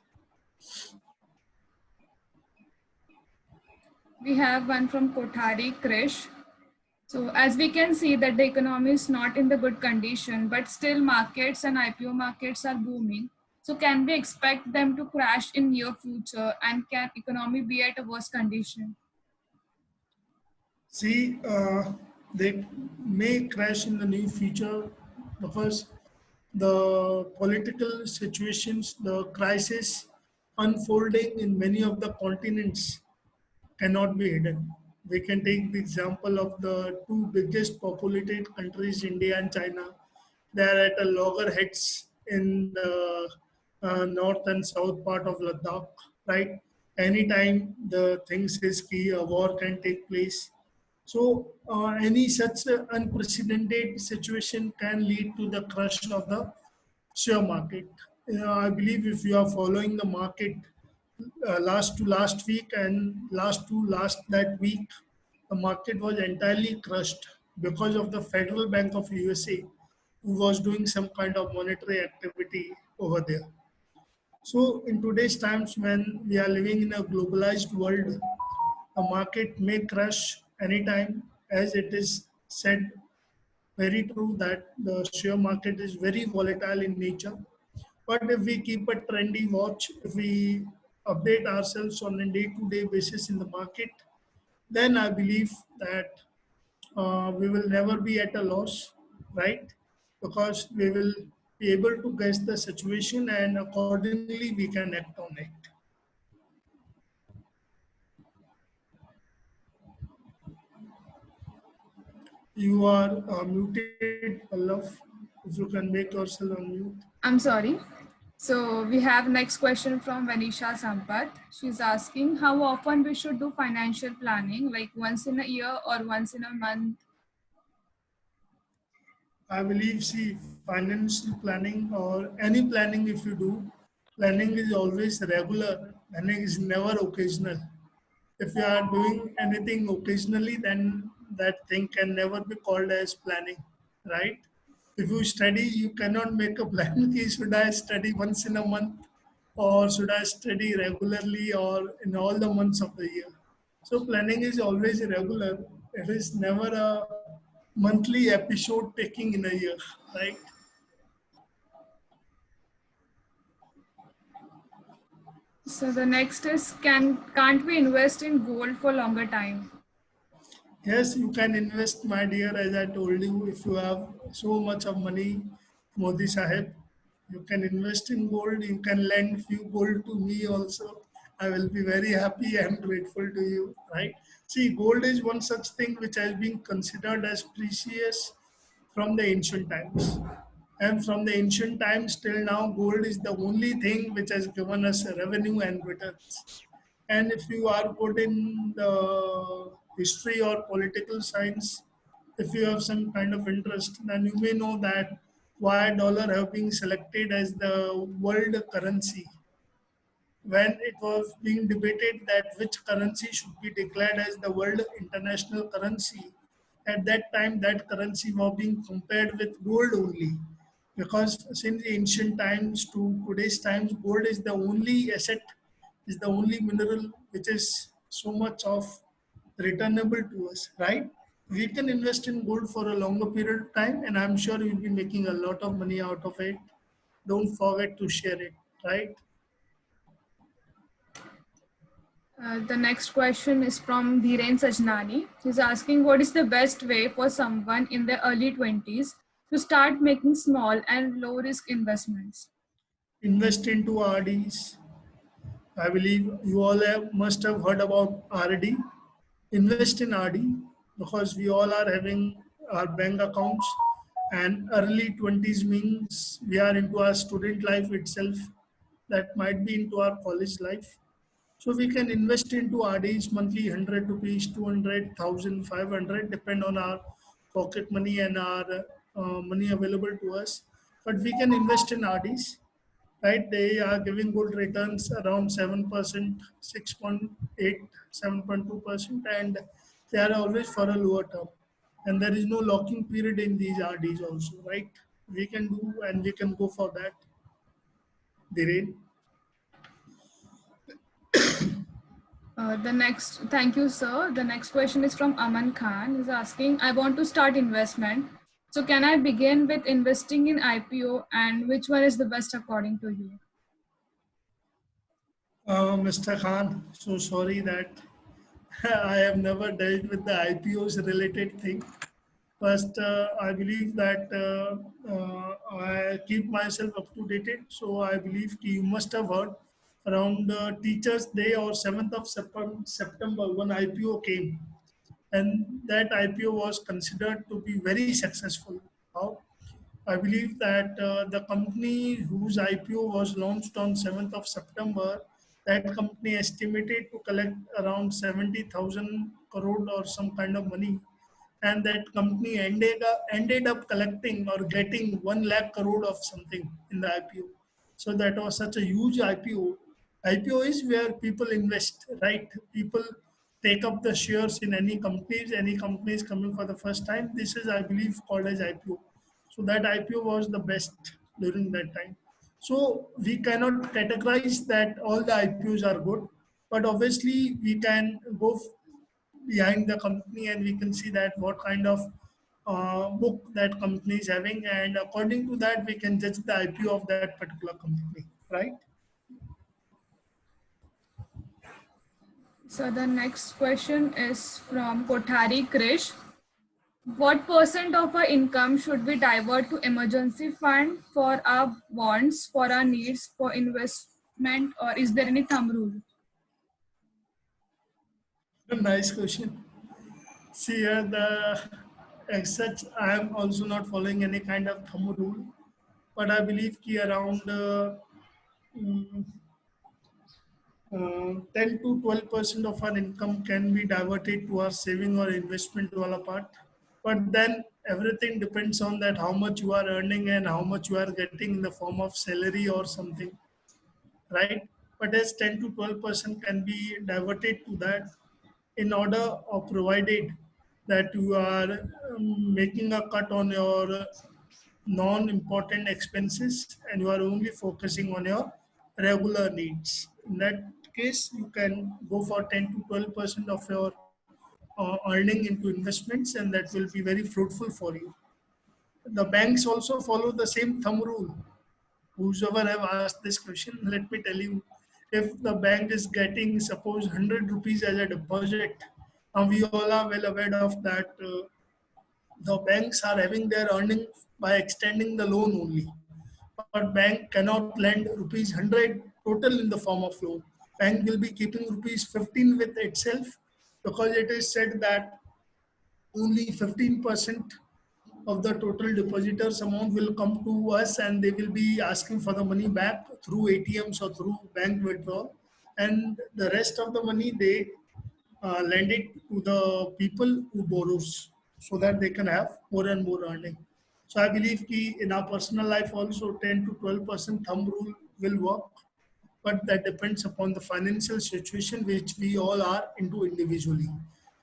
We have one from Kothari Krish. So as we can see that the economy is not in the good condition, but still markets and IPO markets are booming. So can we expect them to crash in near future, and can economy be at a worse condition? See, they may crash in the near future because the political situations, the crisis unfolding in many of the continents cannot be hidden. We can take the example of the two biggest populated countries, India and China. They are at a loggerheads in the north and south part of Ladakh, right? Anytime the things is key, a war can take place. So any such unprecedented situation can lead to the crush of the share market. I believe if you are following the market last to last week and last to last that week, the market was entirely crushed because of the Federal Bank of USA, who was doing some kind of monetary activity over there. So in today's times when we are living in a globalized world, a market may crash anytime, as it is said very true that the share market is very volatile in nature. But if we keep a trendy watch, if we update ourselves on a day-to-day basis in the market, then I believe that we will never be at a loss, right? Because we will be able to guess the situation and accordingly we can act on it. You are muted, Pallaf. If you can make yourself unmute. I'm sorry. So we have next question from Vanisha Sampath. She's asking how often we should do financial planning, like once in a year or once in a month. I believe, see, financial planning or any planning, if you do, planning is always regular, planning is never occasional. If you are doing anything occasionally, then that thing can never be called as planning, right? If you study, you cannot make a plan. Ki should I study once in a month or should I study regularly or in all the months of the year? So planning is always irregular. It is never a monthly episode taking in a year, right? So the next is can't we invest in gold for longer time? Yes, you can invest, my dear, as I told you, if you have so much of money, Modi Sahib, you can invest in gold, you can lend few gold to me also. I will be very happy and grateful to you, right? See, gold is one such thing which has been considered as precious from the ancient times. And from the ancient times till now, gold is the only thing which has given us revenue and returns. And if you are good in the history or political science, if you have some kind of interest, then you may know that why dollar have been selected as the world currency when it was being debated that which currency should be declared as the world international currency. At that time, that currency was being compared with gold only, because since ancient times to today's times, gold is the only asset, is the only mineral which is so much of returnable to us, right? We can invest in gold for a longer period of time, and I'm sure you'll be making a lot of money out of it. Don't forget to share it, right? The next question is from Dhiren Sajnani. He's asking what is the best way for someone in their early 20s to start making small and low risk investments? Invest into RDs. I believe you all must have heard about RD. Invest in RD because we all are having our bank accounts, and early 20s means we are into our student life itself, that might be into our college life. So we can invest into RDs monthly 100 rupees, 200,000, 500, depend on our pocket money and our money available to us. But we can invest in RDs, right? They are giving good returns around 7%, 6.8, 7.2%, and they are always for a lower term. And there is no locking period in these RDs also, right? We can do and we can go for that. Dhiren. Thank you, sir. The next question is from Aman Khan. He's asking, I want to start investment. So can I begin with investing in IPO and which one is the best according to you? Mr. Khan, so sorry that I have never dealt with the IPOs related thing. First, I believe that I keep myself up to date. So I believe you must have heard around Teachers' Day or 7th of September, one IPO came, and that IPO was considered to be very successful. How? I believe that the company whose IPO was launched on 7th of September, that company estimated to collect around 70,000 crore or some kind of money. And that company ended up collecting or getting 1 lakh crore of something in the IPO. So that was such a huge IPO. IPO is where people invest, right? People take up the shares in any companies coming for the first time. This is, I believe, called as IPO. So that IPO was the best during that time. So we cannot categorize that all the IPOs are good, but obviously we can go behind the company and we can see that what kind of book that company is having, and according to that we can judge the IPO of that particular company, right? So the next question is from Kothari Krish. What percent of our income should we divert to emergency fund for our wants, for our needs, for investment, or is there any thumb rule? Nice question. See here, the as such, I am also not following any kind of thumb rule, but I believe ki around mm, 10 to 12% of our income can be diverted to our saving or investment wala part. But then everything depends on that how much you are earning and how much you are getting in the form of salary or something, right? But as 10 to 12% can be diverted to that in order or provided that you are making a cut on your non-important expenses and you are only focusing on your regular needs. In that case, you can go for 10 to 12% of your earning into investments, and that will be very fruitful for you. The banks also follow the same thumb rule. Whosoever have asked this question, let me tell you, if the bank is getting suppose 100 rupees as a deposit, we all are well aware of that. The banks are having their earning by extending the loan only. But bank cannot lend rupees 100 total in the form of loan. Bank will be keeping rupees 15 with itself, because it is said that only 15% of the total depositors amount will come to us and they will be asking for the money back through ATMs or through bank withdrawal. And the rest of the money they lend it to the people who borrows, so that they can have more and more earning. So I believe ki in our personal life also 10 to 12% thumb rule will work, but that depends upon the financial situation which we all are into individually,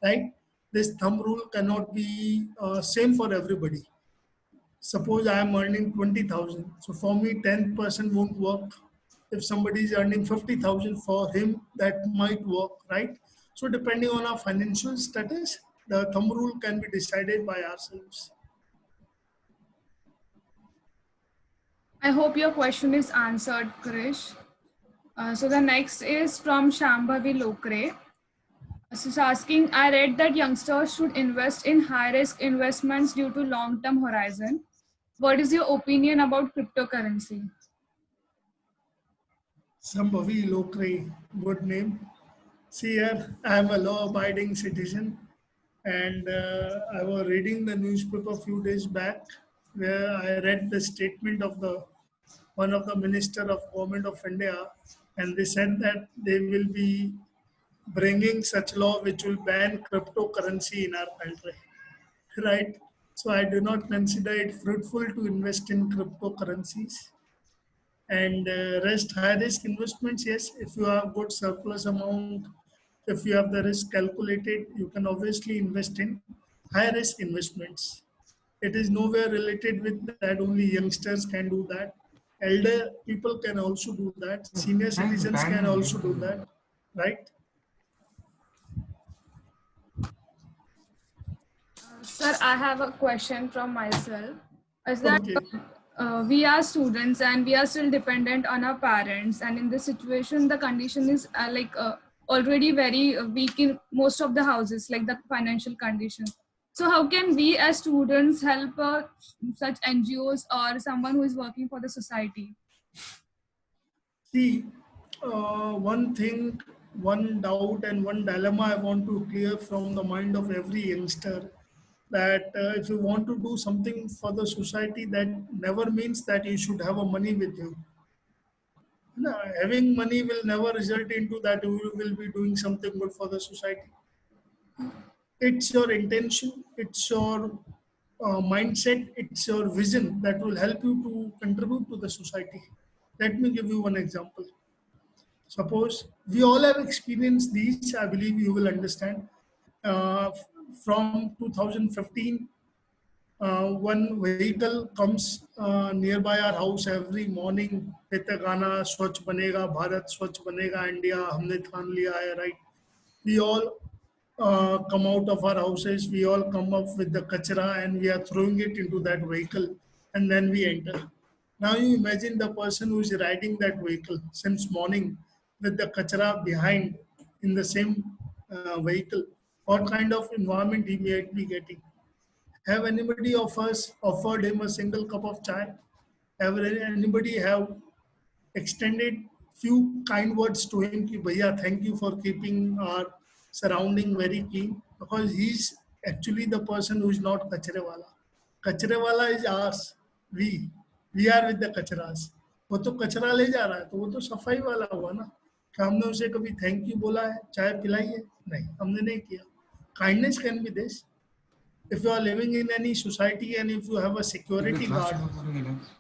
right? This thumb rule cannot be same for everybody. Suppose I am earning 20,000, so for me 10% won't work. If somebody is earning 50,000, for him that might work, right? So depending on our financial status, the thumb rule can be decided by ourselves. I hope your question is answered, Krish. So the next is from Shambhavi Lokre. She's asking, I read that youngsters should invest in high risk investments due to long term horizon. What is your opinion about cryptocurrency? Sambhavi Lokre, good name. See here, I am a law-abiding citizen, and I was reading the newspaper a few days back, where I read the statement of the one of the minister of government of India, and they said that they will be bringing such law which will ban cryptocurrency in our country, right? So I do not consider it fruitful to invest in cryptocurrencies. And rest high risk investments, yes, if you have good surplus amount, if you have the risk calculated, you can obviously invest in high risk investments. It is nowhere related with that only youngsters can do that. Elder people can also do that. Senior citizens can also do that, right? Sir, I have a question from myself. Is that Okay. we are students and we are still dependent on our parents, and in this situation, the condition is already very weak in most of the houses, like the financial condition. So, how can we as students help such NGOs or someone who is working for the society? See, one thing, one doubt, and one dilemma I want to clear from the mind of every youngster, that if you want to do something for the society, that never means that you should have a money with you. No, having money will never result into that you will be doing something good for the society. It's your intention, it's your mindset, it's your vision that will help you to contribute to the society. Let me give you one example. Suppose we all have experienced these, I believe you will understand. Uh, from 2015, one vehicle comes nearby our house every morning with a Gana, Swachh Banega, Bharat, Swachh Banega, India, हमने ठान लिया है, right? We all come out of our houses, we all come up with the kachra and we are throwing it into that vehicle and then we enter. Now you imagine the person who is riding that vehicle since morning with the kachra behind in the same vehicle. What kind of environment he may be getting? Have anybody of us offered him a single cup of chai? Have anybody have extended few kind words to him ki bhaiya thank you for keeping our surrounding very clean, because he's actually the person who is not kachre wala is us, we we are with the kachras. वो तो कचरा ले जा रहा है तो वो तो सफाई वाला हुआ ना. क्या हमने उसे कभी थैंक यू बोला है, चाय पिलाई है? नहीं, हमने नहीं किया. Kindness can be this. If you are living in any society and if you have a security guard,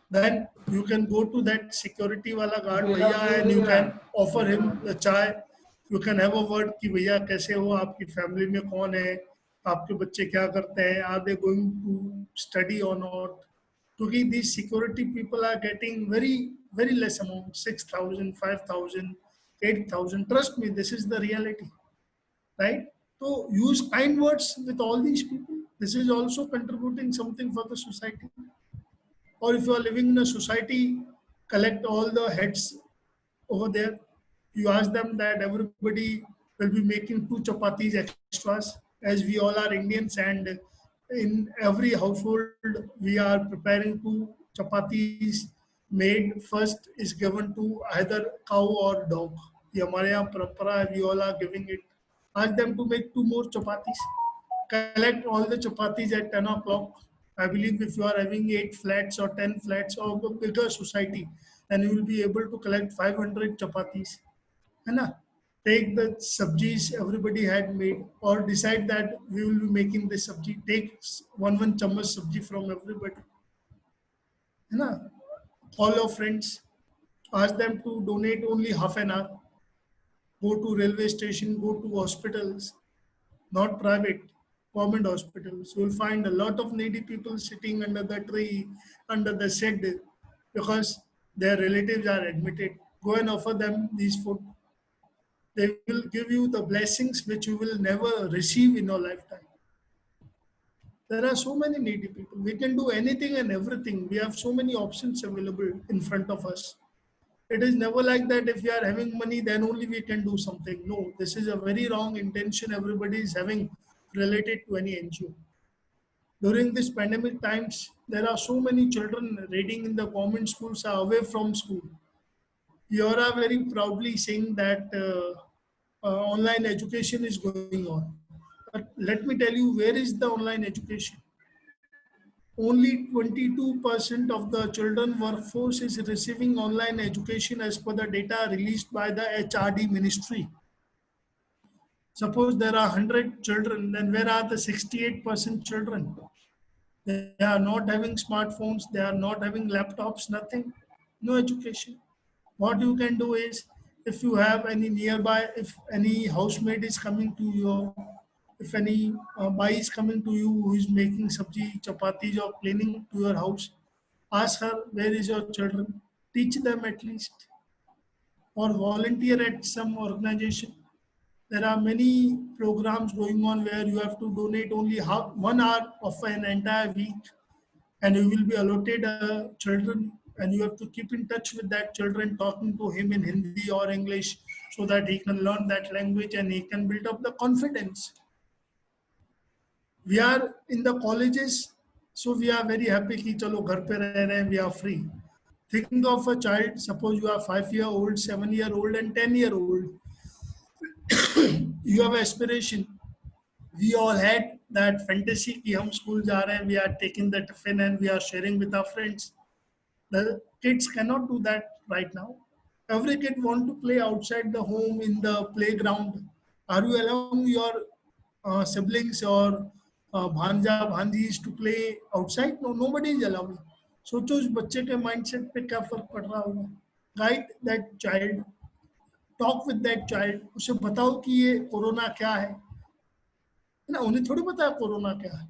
then you can go to that security wala guard bhaiya and you can offer him the chai. You can have a word कि भैया कैसे हो, आपकी family में कौन है, आपके बच्चे क्या करते हैं, are they going to study or not? क्योंकि these security people are getting very less amount, 6,000, 5,000, 8,000. Trust me, this is the reality, right? So use kind words with all these people. This is also contributing something for the society. Or if you are living in a society, collect all the heads over there. You ask them that everybody will be making 2 chapatis extras, as we all are Indians, and in every household we are preparing 2 chapatis made. First is given to either cow or dog. ये हमारे यहाँ परंपरा है. We all are giving it. Ask them to make 2 more chapatis. Collect all the chapatis at 10 o'clock. I believe if you are having 8 flats or 10 flats or a bigger society, then you will be able to collect 500 chapatis. है ना? Take the sabjis everybody had made, or decide that we will be making this sabji. Take one chammach sabji from everybody. है ना? Call your friends. Ask them to donate only half an hour. Go to railway station, go to hospitals, not private, government hospitals. You will find a lot of needy people sitting under the tree, under the shed, because their relatives are admitted. Go and offer them these food. They will give you the blessings which you will never receive in your lifetime. There are so many needy people. We can do anything and everything. We have so many options available in front of us. It is never like that if we are having money, then only we can do something. No, this is a very wrong intention everybody is having related to any NGO. During this pandemic times, there are so many children reading in the government schools are away from school. You are very proudly saying that online education is going on. But let me tell you, where is the online education? Only 22% of the children workforce is receiving online education as per the data released by the HRD ministry. Suppose there are 100 children, then where are the 68% children? They are not having smartphones, they are not having laptops, nothing, no education. What you can do is, if you have any nearby, if any housemaid is coming to you, if any bai is coming to you who is making sabji, chapatis or cleaning to your house, ask her, where is your children? Teach them at least. Or volunteer at some organization. There are many programs going on where you have to donate only 1 hour of an entire week, and you will be allotted children, and you have to keep in touch with that children, talking to him in Hindi or English, so that he can learn that language and he can build up the confidence. We are in the colleges, so we are very happy कि चलो घर पे रह रहे हैं, we are free. Think of a child, suppose you are 5-year-old, 7-year-old and 10-year-old. You have aspiration. We all had that fantasy कि हम school जा रहे हैं, we are taking the tiffin and we are sharing with our friends. The kids cannot do that right now. Every kid want to play outside the home in the playground. Are you allowing your siblings or भांजा भांजीज to play outside? No, nobody is allowing. सोचो उस बच्चे के mindset पे क्या फर्क पड़ रहा होगा. Guide that child talk with that child, उसे बताओ कि ये कोरोना क्या है ना, उन्हें थोड़ी पता है कोरोना क्या है.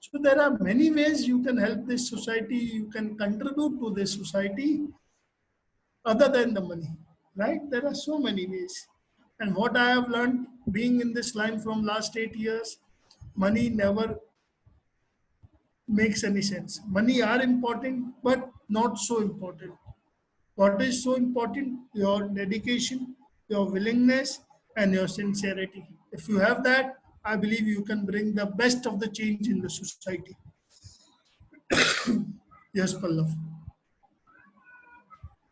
So there are many ways you can help this society, you can contribute to this society other than the money, right? There are so many ways. And what I have learned being in this line from last 8 years, money never makes any sense. Money are important, but not so important. What is so important? Your dedication, your willingness, and your sincerity. If you have that, I believe you can bring the best of the change in the society. Yes, Pallav.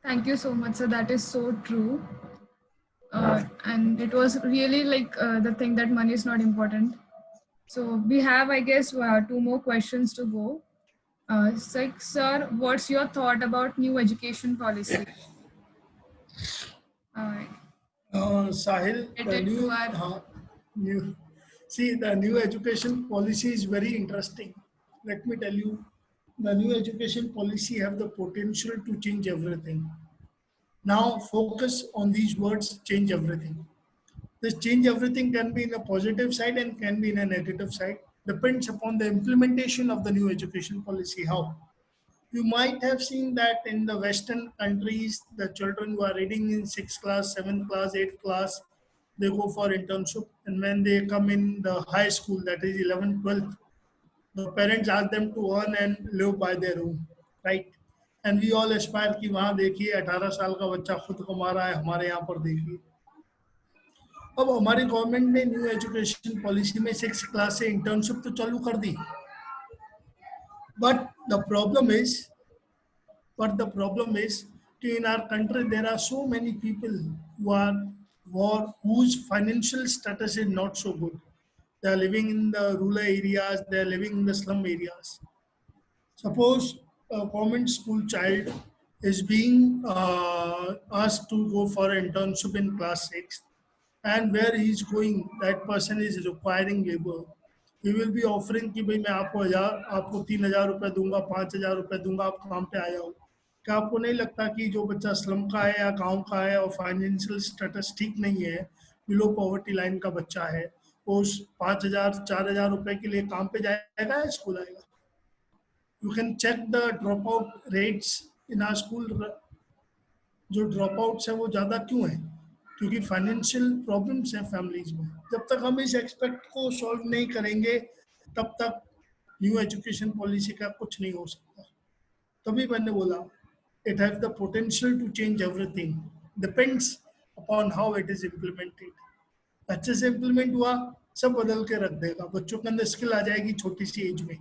Thank you so much, sir. That is so true. And it was really like the thing that money is not important. So we have, I guess, 2 more questions to go. Sir, what's your thought about new education policy? Uh, Sahil, the Related to our new, see, the new education policy is very interesting. Let me tell you, the new education policy have the potential to change everything. Now, focus on these words, change everything. This change everything can be in a positive side and can be in a negative side. Depends upon the implementation of the new education policy. How? You might have seen that in the Western countries, the children who are reading in 6th class, 7th class, 8th class, they go for internship. And when they come in the high school, that is 11th, 12th, the parents ask them to earn and live by their own, right? And we all aspire कि वहाँ देखिए 18 साल का बच्चा खुद कमा रहा है, हमारे यहाँ पर देखिए. अब हमारी गवर्नमेंट ने न्यू एजुकेशन पॉलिसी में 6th क्लास से इंटर्नशिप तो चालू कर दी. But the problem is But the problem is, in our country, there are so many people whose financial status is not so good. They are living in the rural areas, they are living in the slum areas. Suppose a government school child is being asked to go for internship in class 6, and where he is going, that person is requiring labor. He will be offering कि भाई मैं आपको 3,000 रुपये दूंगा, 5,000 रुपये दूंगा, आप काम पे आया हो. क्या आपको नहीं लगता कि जो बच्चा स्लम का है या गांव का है और फाइनेंशियल स्टेटस ठीक नहीं है, बिलो पॉवर्टी लाइन का बच्चा है, वो उस 5,000 4,000 रुपये के लिए काम पे जाएगा या स्कूल आएगा? You can check the drop out rates in our school. जो ड्रॉप आउट्स है वो ज़्यादा क्यों है? क्योंकि फाइनेंशियल प्रॉब्लम्स हैं फैमिलीज में. जब तक हम इस एक्सपेक्ट को सॉल्व नहीं करेंगे, तब तक न्यू एजुकेशन पॉलिसी का कुछ नहीं हो सकता. तभी मैंने बोला it has the potential to change everything. Depends upon how it is implemented. अच्छे से इम्प्लीमेंट हुआ, सब बदल के रख देगा. बच्चों के अंदर स्किल आ जाएगी छोटी सी एज में.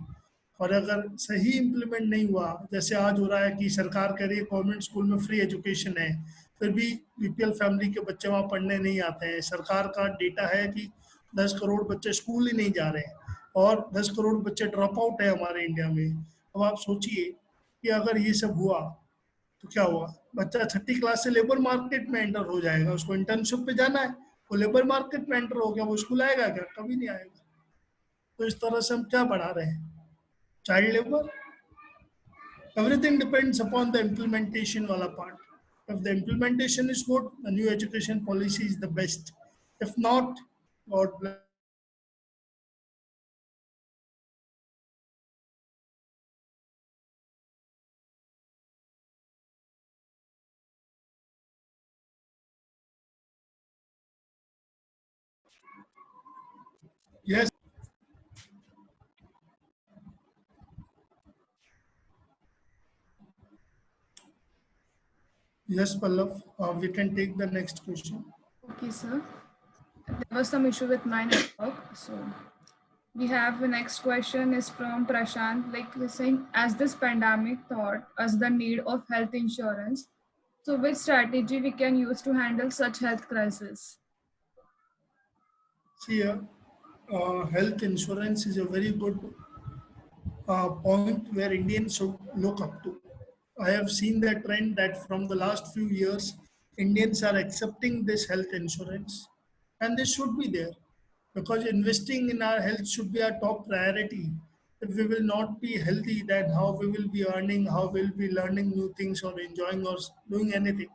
और अगर सही इम्प्लीमेंट नहीं हुआ, जैसे आज हो रहा है कि सरकार कह रही है गवर्नमेंट स्कूल में फ्री एजुकेशन है, फिर भी बीपीएल फैमिली के बच्चे वहाँ पढ़ने नहीं आते हैं. सरकार का डेटा है कि 10 करोड़ बच्चे स्कूल ही नहीं जा रहे हैं और 10 करोड़ बच्चे ड्रॉप आउट है हमारे इंडिया में. अब आप सोचिए कि अगर ये सब हुआ तो क्या हुआ? बच्चा 6ठी क्लास से लेबर मार्केट में एंटर हो जाएगा. उसको इंटर्नशिप पे जाना है, वो लेबर मार्केट में एंटर हो गया, वो स्कूल आएगा क्या? कभी नहीं आएगा. तो इस तरह से हम क्या बढ़ा रहे हैं? Child labour. Everything depends upon the implementation wala part. If the implementation is good, the new education policy is the best. If not, God bless. Yes. Yes, Pallav. We can take the next question. okay, sir. There was some issue with my network, so we have the next question is from Prashant, like he's saying, as this pandemic taught us the need of health insurance, so which strategy we can use to handle such health crisis? See, health insurance is a very good point where Indians should look up to. I have seen that trend that from the last few years, Indians are accepting this health insurance, and this should be there because investing in our health should be our top priority. If we will not be healthy, then how we will be earning, how we will be learning new things or enjoying or doing anything.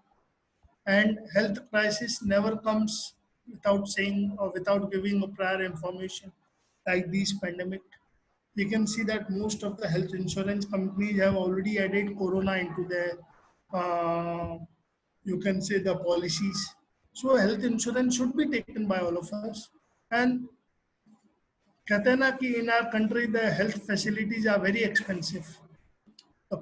and health crisis never comes without saying or without giving a prior information like this pandemic. We can see that most of the health insurance companies have already added corona into their you can say the policies. So health insurance should be taken by all of us. And कहते हैं ना कि in our country the health facilities are very expensive.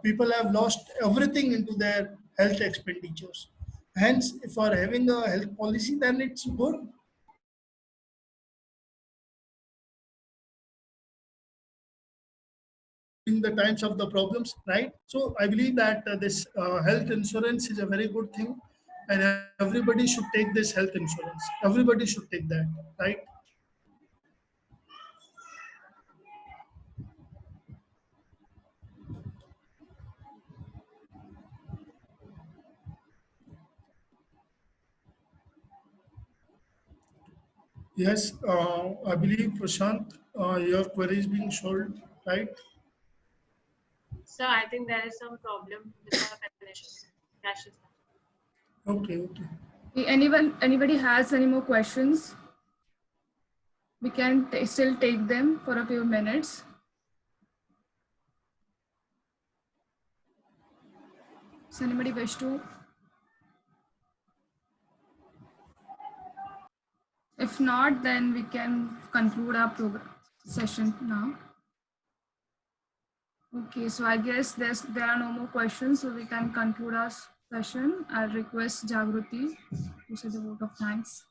People have lost everything into their health expenditures. Hence, if are having a health policy, then it's good. In the times of the problems, right? So I believe that this health insurance is a very good thing, and everybody should take this health insurance. Everybody should take that, right? Yes, I believe Prashant, your query is being solved, right? Sir, I think there is some problem with our connection. Crashes. Okay, okay. Anybody has any more questions? We can still take them for a few minutes. Does anybody wish to? If not, then we can conclude our program session now. Okay, so I guess there are no more questions, so we can conclude our session. I'll request Jagruti to say the vote of thanks.